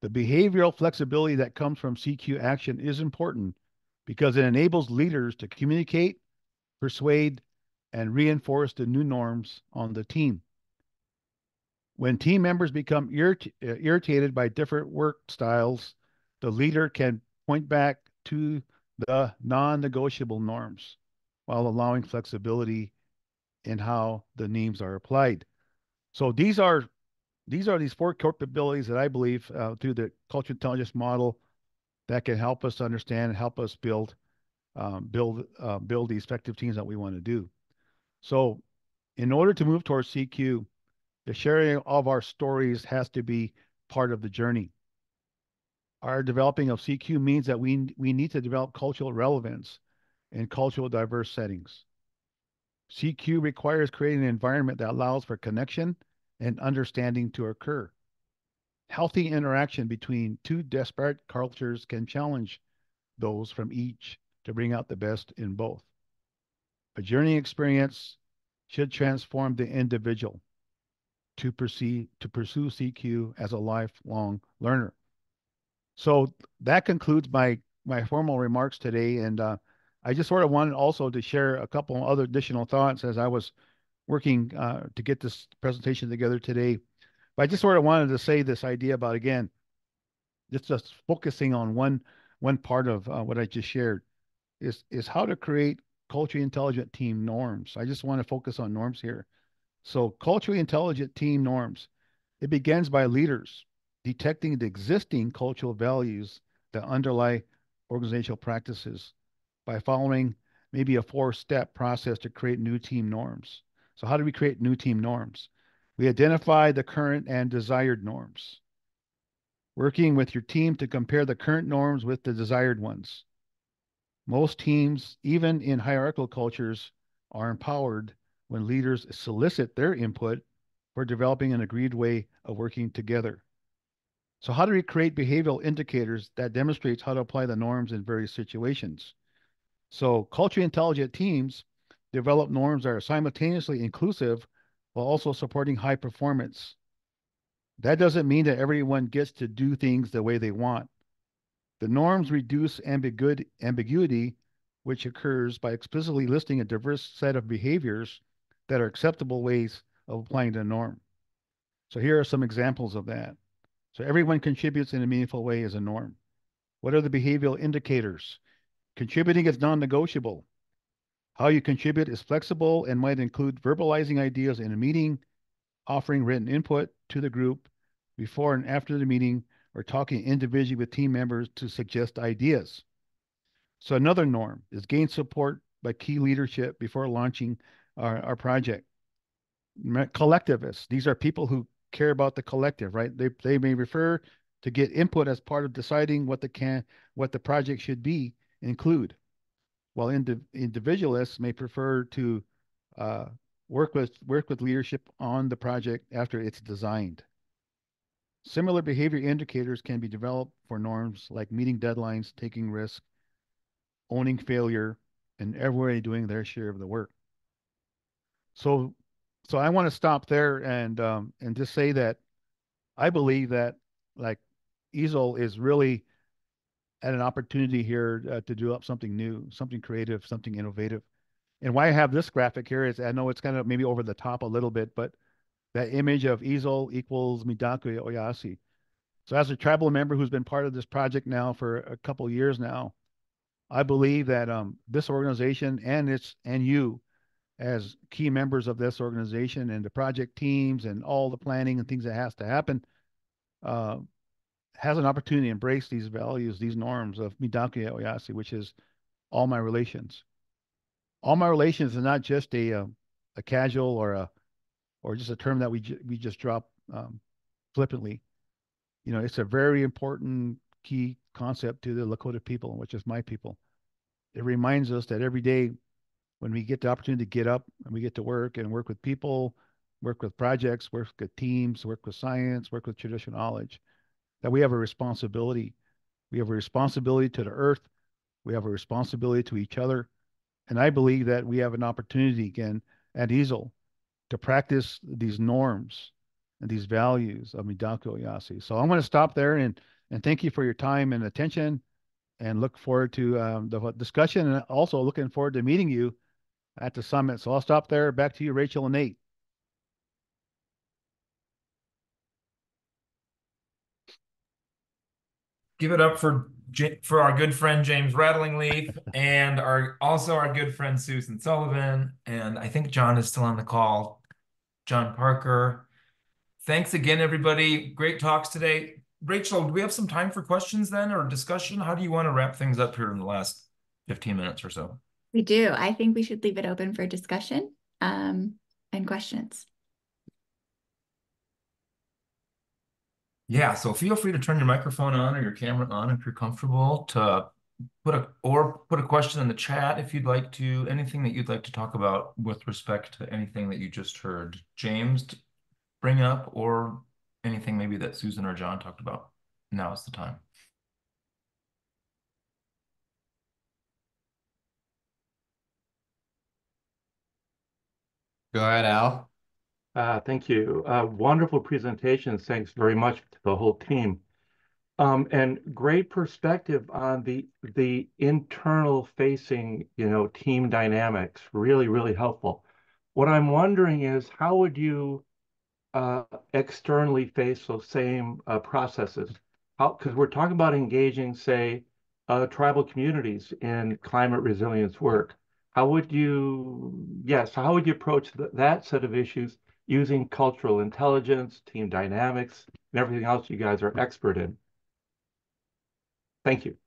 The behavioral flexibility that comes from CQ action is important because it enables leaders to communicate, persuade, and reinforce the new norms on the team. When team members become irritated by different work styles, the leader can point back to the non-negotiable norms while allowing flexibility in how the names are applied. So these four capabilities that I believe through the culture intelligence model that can help us understand and help us build the effective teams that we want to do. So in order to move towards CQ, the sharing of our stories has to be part of the journey. Our developing of CQ means that we need to develop cultural relevance in cultural diverse settings. CQ requires creating an environment that allows for connection and understanding to occur. Healthy interaction between two disparate cultures can challenge those from each to bring out the best in both. A journey experience should transform the individual to pursue CQ as a lifelong learner. So that concludes my formal remarks today, and I just sort of wanted also to share a couple other additional thoughts as I was working to get this presentation together today. But I just sort of wanted to say this idea about, again, just focusing on one part of what I just shared is how to create culturally intelligent team norms. I just want to focus on norms here. So culturally intelligent team norms, it begins by leaders detecting the existing cultural values that underlie organizational practices by following maybe a four-step process to create new team norms. So how do we create new team norms? We identify the current and desired norms. Working with your team to compare the current norms with the desired ones. Most teams, even in hierarchical cultures, are empowered when leaders solicit their input for developing an agreed way of working together. So how do we create behavioral indicators that demonstrates how to apply the norms in various situations? So culturally intelligent teams develop norms that are simultaneously inclusive while also supporting high performance. That doesn't mean that everyone gets to do things the way they want. The norms reduce ambiguity, which occurs by explicitly listing a diverse set of behaviors that are acceptable ways of applying the norm. So here are some examples of that. So everyone contributes in a meaningful way as a norm. What are the behavioral indicators? Contributing is non-negotiable. How you contribute is flexible and might include verbalizing ideas in a meeting, offering written input to the group before and after the meeting, or talking individually with team members to suggest ideas. So another norm is gain support by key leadership before launching our project. Collectivists, these are people who care about the collective, right? They may refer to get input as part of deciding what the project should be include, while individualists may prefer to uh, work with leadership on the project after it's designed. Similar behavior indicators can be developed for norms like meeting deadlines, taking risks, owning failure, and everybody doing their share of the work. So, so I want to stop there and just say that I believe that like ESIIL is really at an opportunity here to do up something new, something creative, something innovative. And why I have this graphic here is I know it's kind of maybe over the top a little bit, but that image of ESIIL equals Midaku Oyasi. So as a tribal member who's been part of this project now for a couple years now, I believe that this organization and you as key members of this organization and the project teams and all the planning and things that has to happen uh, has an opportunity to embrace these values, these norms of Midaku Oyasi, which is all my relations. All my relations is not just a casual or just a term that we just drop flippantly. You know, it's a very important key concept to the Lakota people, which is my people. It reminds us that every day when we get the opportunity to get up and we get to work and work with people, work with projects, work with teams, work with science, work with traditional knowledge, that we have a responsibility. We have a responsibility to the earth. We have a responsibility to each other. And I believe that we have an opportunity again at ESIL to practice these norms and these values of Midaku Oyasi. So I'm going to stop there and thank you for your time and attention and look forward to the discussion and also looking forward to meeting you at the summit. So I'll stop there. Back to you, Rachel and Nate. Give it up for our good friend James Rattlingleaf and our good friend Susan Sullivan. And I think John is still on the call. John Parker. Thanks again, everybody. Great talks today. Rachel, do we have some time for questions then or discussion? How do you want to wrap things up here in the last 15 minutes or so? We do. I think we should leave it open for discussion and questions. Yeah, so feel free to turn your microphone on or your camera on if you're comfortable to put a question in the chat if you'd like to, anything that you'd like to talk about with respect to anything that you just heard James bring up or anything maybe that Susan or John talked about. Now is the time. Go ahead, Al. Thank you. Wonderful presentations. Thanks very much to the whole team. And great perspective on the internal facing, team dynamics. Really, really helpful. What I'm wondering is how would you externally face those same processes? Because we're talking about engaging, say, tribal communities in climate resilience work. How would you approach that set of issues using cultural intelligence, team dynamics, and everything else you guys are expert in? Thank you.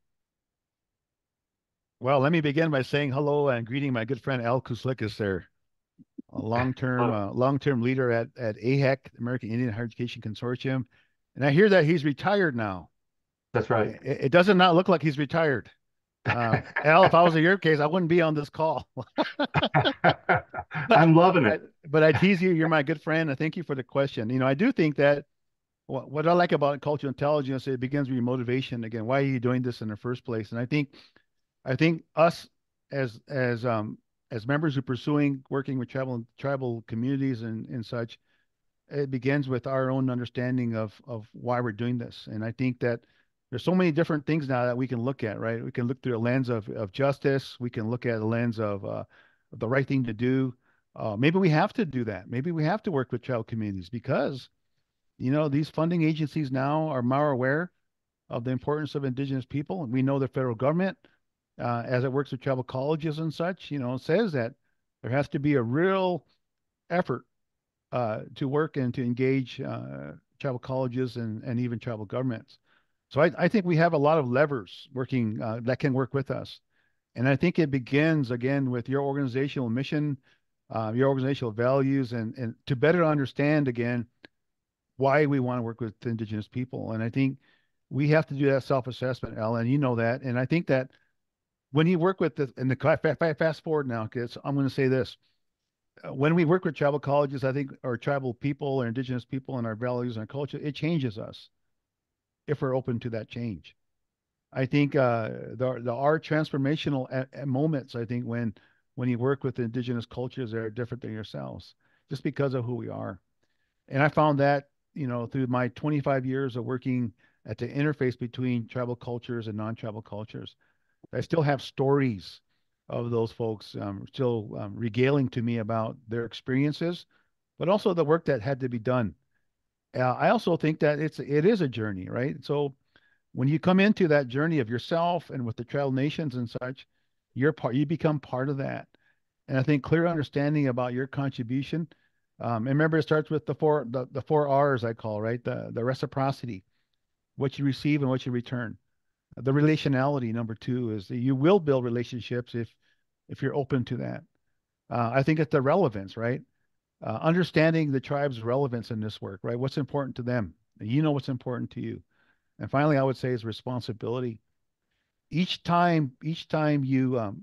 Well, let me begin by saying hello and greeting my good friend Al Kuslikas there, a long-term leader at AHEC, American Indian Higher Education Consortium. And I hear that he's retired now. That's right. It does not look like he's retired. Al, if I was in your case, I wouldn't be on this call. I'm loving it. But I tease you, you're my good friend. And thank you for the question. You know, I do think that what I like about cultural intelligence, it begins with your motivation. Again, why are you doing this in the first place? And I think us as members who are pursuing working with tribal communities and such, it begins with our own understanding of why we're doing this. And I think that there's so many different things now that we can look at, right? We can look through a lens of justice. We can look at a lens of the right thing to do. Maybe we have to do that. Maybe we have to work with tribal communities because, you know, these funding agencies now are more aware of the importance of Indigenous people. And we know the federal government, as it works with tribal colleges and such, you know, says that there has to be a real effort to work and to engage tribal colleges and even tribal governments. So I think we have a lot of levers working that can work with us. And I think it begins again with your organizational mission, your organizational values, and to better understand again why we want to work with Indigenous people. And I think We have to do that self-assessment, Ellen. You know that. And I think that when you work with the, and the fast forward now, because I'm going to say this. When we work with tribal colleges, I think, or tribal people or indigenous people and our values and our culture, it changes us if we're open to that change. I think there are transformational moments, I think, when you work with indigenous cultures that are different than yourselves, just because of who we are. And I found that, through my 25 years of working at the interface between tribal cultures and non-tribal cultures, I still have stories of those folks still regaling to me about their experiences, but also the work that had to be done. I also think that it is a journey, right? So when you come into that journey of yourself and with the tribal nations and such, you become part of that. And I think clear understanding about your contribution. And remember, it starts with the four R's I call, right? The reciprocity, what you receive and what you return. The relationality, number two, is that you will build relationships if you're open to that. I think it's the relevance, right? Understanding the tribe's relevance in this work, right? What's important to them. You know what's important to you. And finally, I would say is responsibility. Each time you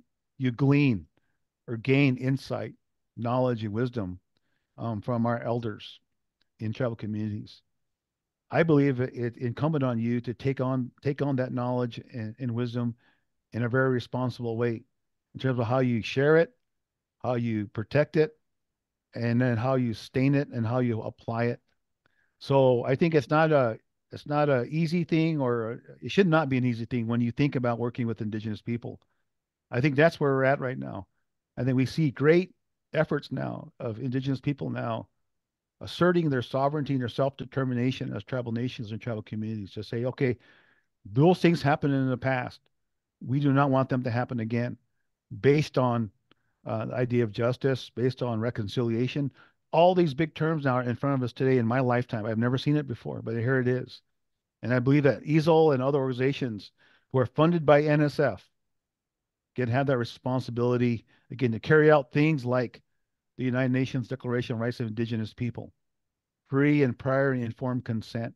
glean or gain insight, knowledge, and wisdom from our elders in tribal communities, I believe it incumbent on you to take on that knowledge and wisdom in a very responsible way in terms of how you share it, how you protect it, and then how you sustain it and how you apply it. So I think it's not a easy thing, or it should not be an easy thing when you think about working with indigenous people. I think that's where we're at right now. I think we see great efforts now of indigenous people now asserting their sovereignty and their self-determination as tribal nations and tribal communities to say, okay, those things happened in the past. We do not want them to happen again, based on the idea of justice, based on reconciliation. All these big terms now are in front of us today in my lifetime. I've never seen it before, but here it is. And I believe that ESIIL and other organizations who are funded by NSF can have that responsibility, again, to carry out things like the United Nations Declaration on Rights of Indigenous People, free and prior and informed consent.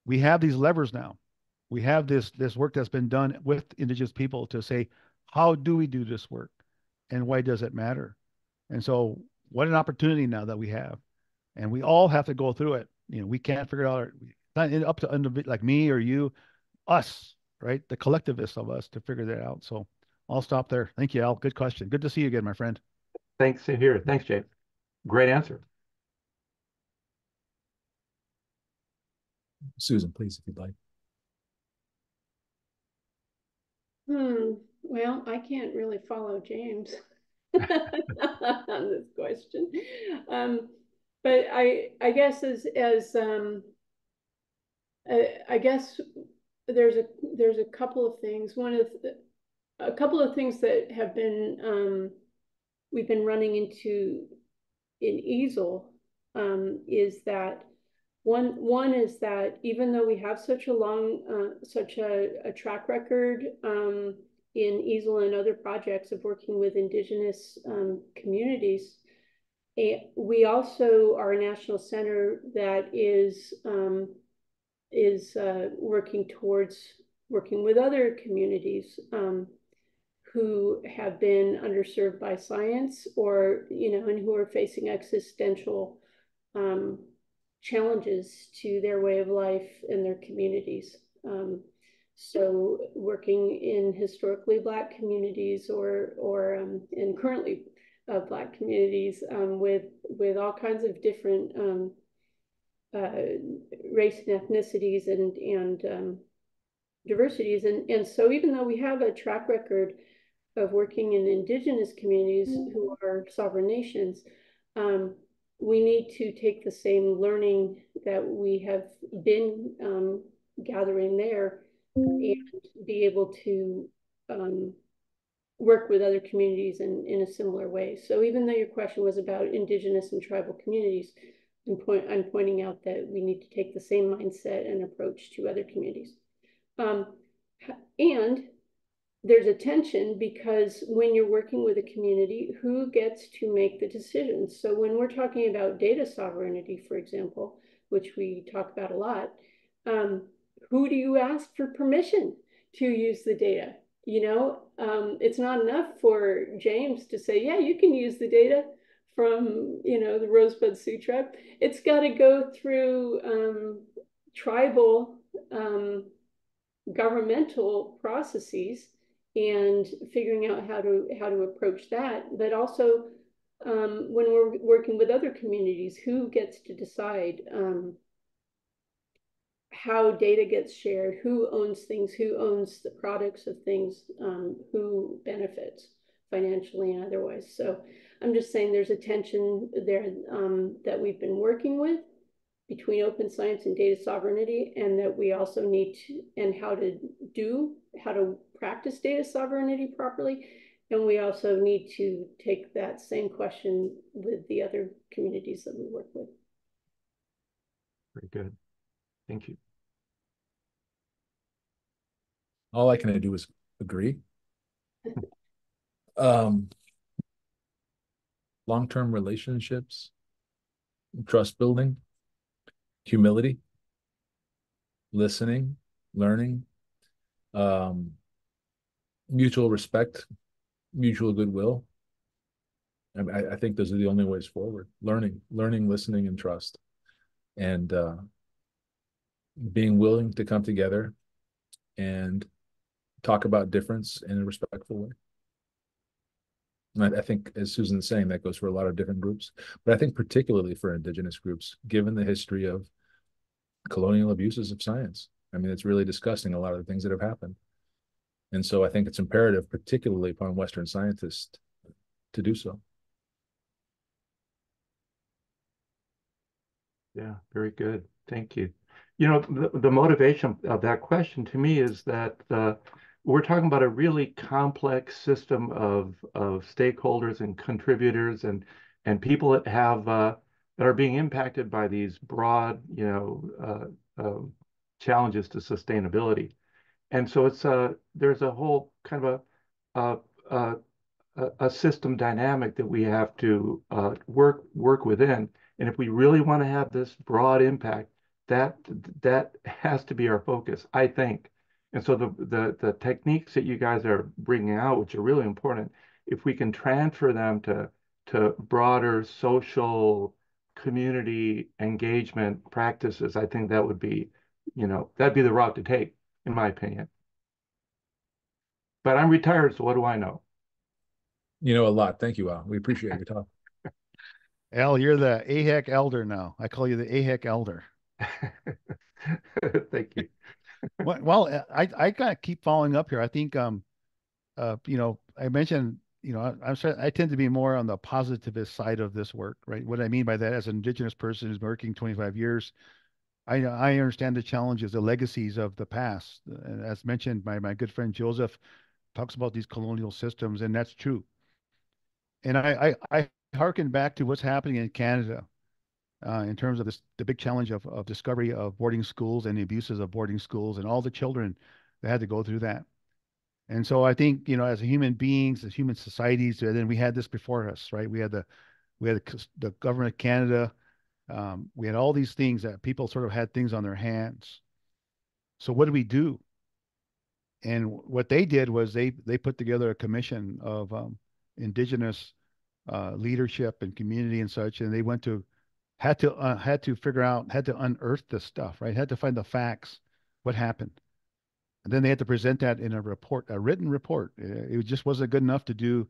We have these levers now. We have this work that's been done with indigenous people to say, how do we do this work, and why does it matter? And so, what an opportunity now that we have, and we all have to go through it. We can't figure it out. It's not up to like me or you, us, right? The collectivists of us to figure that out. So, I'll stop there. Thank you, Al. Good question. Good to see you again, my friend. Thanks here. Thanks, Jay. Great answer. Susan, please, if you'd like. Well, I can't really follow James on this question. But I guess I guess there's a couple of things. A couple of things that have been we've been running into in ESIIL is that one is that even though we have such a track record in ESIIL and other projects of working with Indigenous communities, we also are a national center that is working with other communities who have been underserved by science, or and who are facing existential challenges to their way of life and their communities. So working in historically Black communities or in currently Black communities with all kinds of different race and ethnicities and diversities. And so even though we have a track record of working in Indigenous communities who are sovereign nations, we need to take the same learning that we have been gathering there and be able to work with other communities in a similar way. So even though your question was about Indigenous and tribal communities, I'm pointing out that we need to take the same mindset and approach to other communities. And there's a tension, because when you're working with a community, who gets to make the decisions? So when we're talking about data sovereignty, for example, which we talk about a lot, who do you ask for permission to use the data? It's not enough for James to say, yeah, you can use the data from, the Rosebud Sutra. It's got to go through tribal governmental processes and figuring out how to approach that. But also, when we're working with other communities, who gets to decide how data gets shared, who owns things, who owns the products of things, who benefits financially and otherwise. So I'm just saying there's a tension there that we've been working with between open science and data sovereignty, and that we also need to, and how to practice data sovereignty properly. And we also need to take that same question with the other communities that we work with. Very good. Thank you. All I can do is agree. Long-term relationships, trust building, humility, listening, learning, mutual respect, mutual goodwill. I think those are the only ways forward. Learning, listening, and trust. And being willing to come together and talk about difference in a respectful way. And I think, as Susan's saying, that goes for a lot of different groups. But I think particularly for Indigenous groups, given the history of colonial abuses of science. I mean, it's really disgusting, a lot of the things that have happened. And so I think it's imperative, particularly upon Western scientists, to do so. Yeah, very good. Thank you. The motivation of that question to me is that we're talking about a really complex system of stakeholders and contributors and people that have that are being impacted by these broad, challenges to sustainability. And so there's a whole kind of a system dynamic that we have to work within. And if we really want to have this broad impact, that has to be our focus, I think. And so the techniques that you guys are bringing out, which are really important, if we can transfer them to broader social community engagement practices, I think that would be, that'd be the route to take, in my opinion. But I'm retired, so what do I know? You know a lot. Thank you, Al. We appreciate your talk. Al, you're the AHEC elder now. I call you the AHEC elder. Thank you. Well, I gotta keep following up here. I think I mentioned, I tend to be more on the positivist side of this work, right? What I mean by that, as an Indigenous person who's been working 25 years, I understand the challenges, the legacies of the past. And as mentioned, my good friend Joseph talks about these colonial systems, and that's true. And I harken back to what's happening in Canada in terms of the big challenge of discovery of boarding schools and the abuses of boarding schools and all the children that had to go through that. And so I think, as human beings, as human societies, and then we had this before us, right? We had the government of Canada. We had all these things that people sort of had things on their hands. So what do we do? And what they did was they put together a commission of Indigenous leadership and community and such, and they had to figure out, had to unearth this stuff, right? Had to find the facts, what happened, and then they had to present that in a report, a written report. It just wasn't good enough to do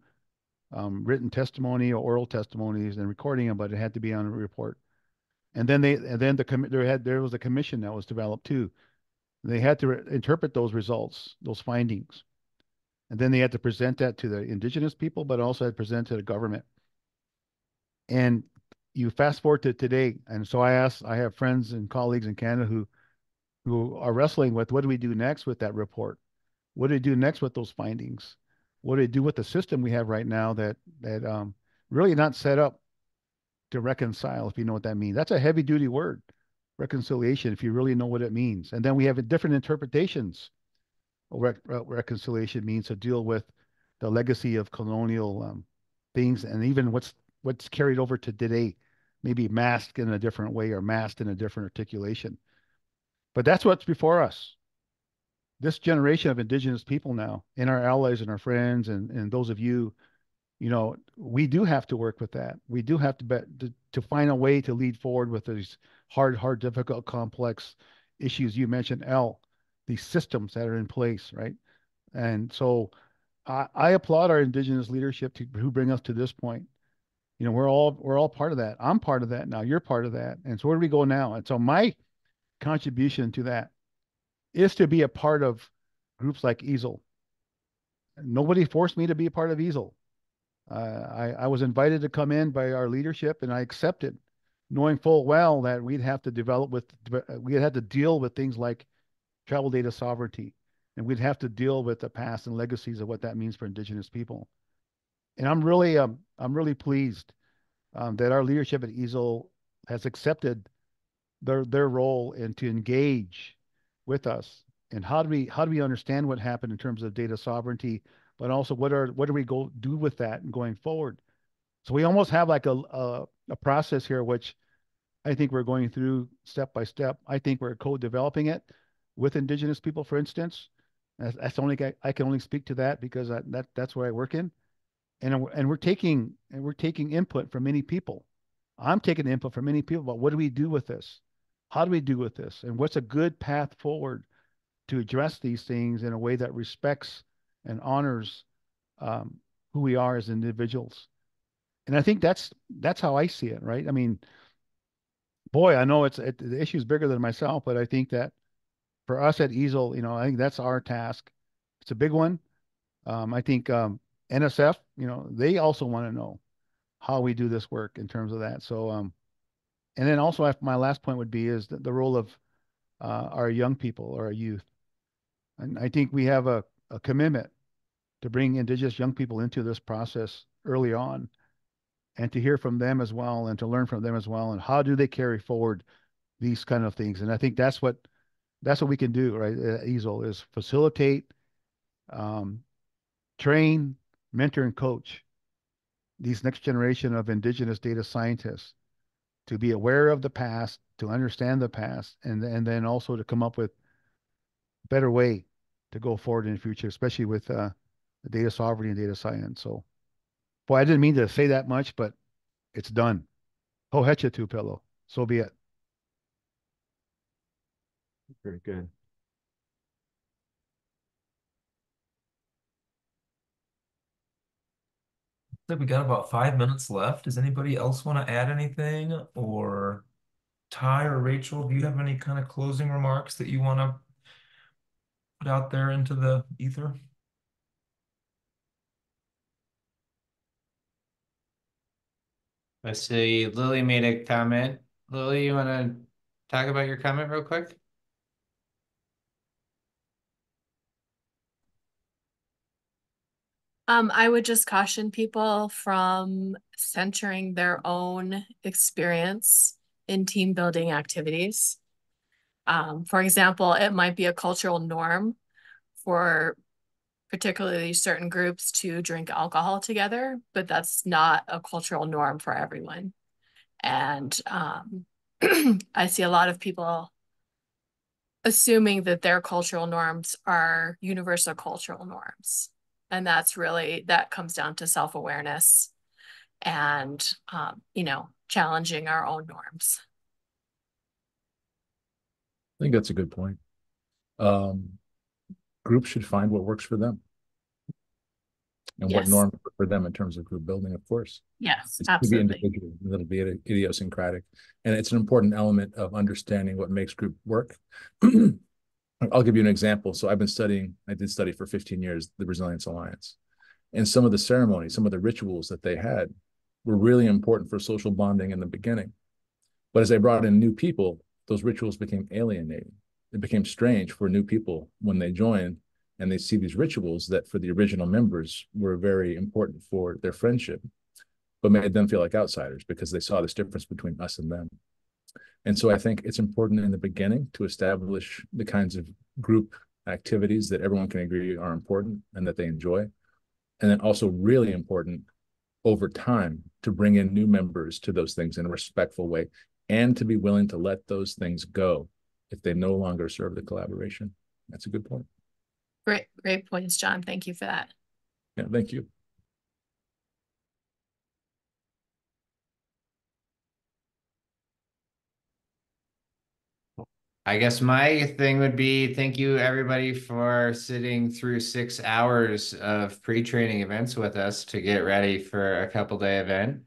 written testimony or oral testimonies and recording them, but it had to be on a report. And then there was a commission that was developed too. They had to interpret those results, those findings, and then they had to present that to the Indigenous people, but also had to present to the government. And you fast forward to today, and so I have friends and colleagues in Canada who are wrestling with, what do we do next with that report? What do we do next with those findings? What do we do with the system we have right now that really not set up to reconcile, if you know what that means? That's a heavy duty word, reconciliation, if you really know what it means. And then we have different interpretations of what reconciliation means to deal with the legacy of colonial things, and even what's carried over to today, maybe masked in a different way or masked in a different articulation. But that's what's before us. This generation of indigenous people now, and our allies and our friends and those of you, we do have to work with that. We do have to find a way to lead forward with these hard, difficult, complex issues. You mentioned these systems that are in place, right? And so I applaud our indigenous leadership who bring us to this point. We're all part of that. I'm part of that now. You're part of that. And so where do we go now? And so my contribution to that is to be a part of groups like ESIIL. Nobody forced me to be a part of ESIIL. I was invited to come in by our leadership, and I accepted, knowing full well that we'd have to deal with things like travel data sovereignty, and we'd have to deal with the past and legacies of what that means for Indigenous people. And I'm really pleased that our leadership at ESIIL has accepted their role and to engage with us. And how do we understand what happened in terms of data sovereignty, but also what do we go do with that and going forward? So we almost have like a process here, which I think we're going through step by step. I think we're co-developing it with Indigenous people, for instance. That's only I can only speak to that because that's where I work in, and we're taking input from many people. I'm taking input from many people about what do we do with this, how do we do with this, and what's a good path forward to address these things in a way that respects and honors who we are as individuals. And I think that's how I see it, right? I mean, boy, I know the issue is bigger than myself, but I think that for us at ESIL, I think that's our task. It's a big one. I think NSF, they also want to know how we do this work in terms of that. So, and then also my last point would be is the role of our young people or our youth. And I think we have a commitment to bring Indigenous young people into this process early on and to hear from them as well and to learn from them as well. And how do they carry forward these kind of things? And I think that's what we can do, right? ESIL is facilitate, train, mentor, and coach these next generation of Indigenous data scientists to be aware of the past, to understand the past, and then also to come up with a better way to go forward in the future, especially with the data sovereignty and data science. So, boy, I didn't mean to say that much, but it's done. Ho hetcha tu pillow. So be it. Very good. I think we got about 5 minutes left. Does anybody else want to add anything? Or Ty or Rachel, do you have any kind of closing remarks that you want to put out there into the ether? Let's see. Lily made a comment. Lily, you want to talk about your comment real quick? I would just caution people from centering their own experience in team building activities. For example, it might be a cultural norm for particularly certain groups to drink alcohol together, but that's not a cultural norm for everyone. And I see a lot of people assuming that their cultural norms are universal cultural norms. And that comes down to self-awareness and, challenging our own norms. I think that's a good point. Groups should find what works for them and what Yes. norms for them in terms of group building, of course. Yes, It's absolutely. to be individual, it'll be idiosyncratic. And it's an important element of understanding what makes group work. I'll give you an example. So I did study for 15 years, the Resilience Alliance. And some of the ceremonies, some of the rituals that they had were really important for social bonding in the beginning. But as they brought in new people, those rituals became alienating. It became strange for new people when they joined and they see these rituals that for the original members were very important for their friendship, but made them feel like outsiders because they saw this difference between us and them. And so I think it's important in the beginning to establish the kinds of group activities that everyone can agree are important and that they enjoy. And then also really important over time to bring in new members to those things in a respectful way and to be willing to let those things go if they no longer serve the collaboration. That's a good point. Great points, John. Thank you for that. Yeah, thank you. I guess my thing would be thank you everybody for sitting through 6 hours of pre-training events with us to get ready for a couple day event.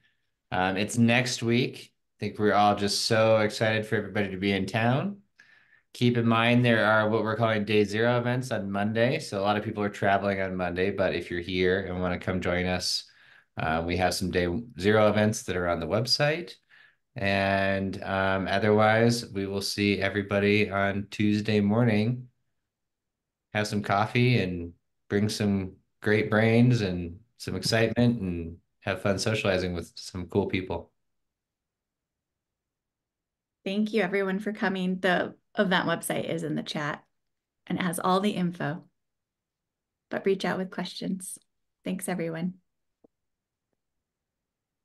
It's next week. I think we're all just so excited for everybody to be in town. Keep in mind there are what we're calling day zero events on Monday. So a lot of people are traveling on Monday, but if you're here and want to come join us, we have some day zero events that are on the website. And otherwise, we will see everybody on Tuesday morning. Have some coffee and bring some great brains and some excitement and have fun socializing with some cool people. Thank you everyone for coming. The event website is in the chat and it has all the info. But reach out with questions. Thanks everyone.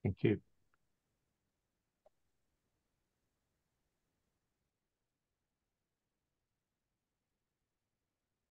Thank you.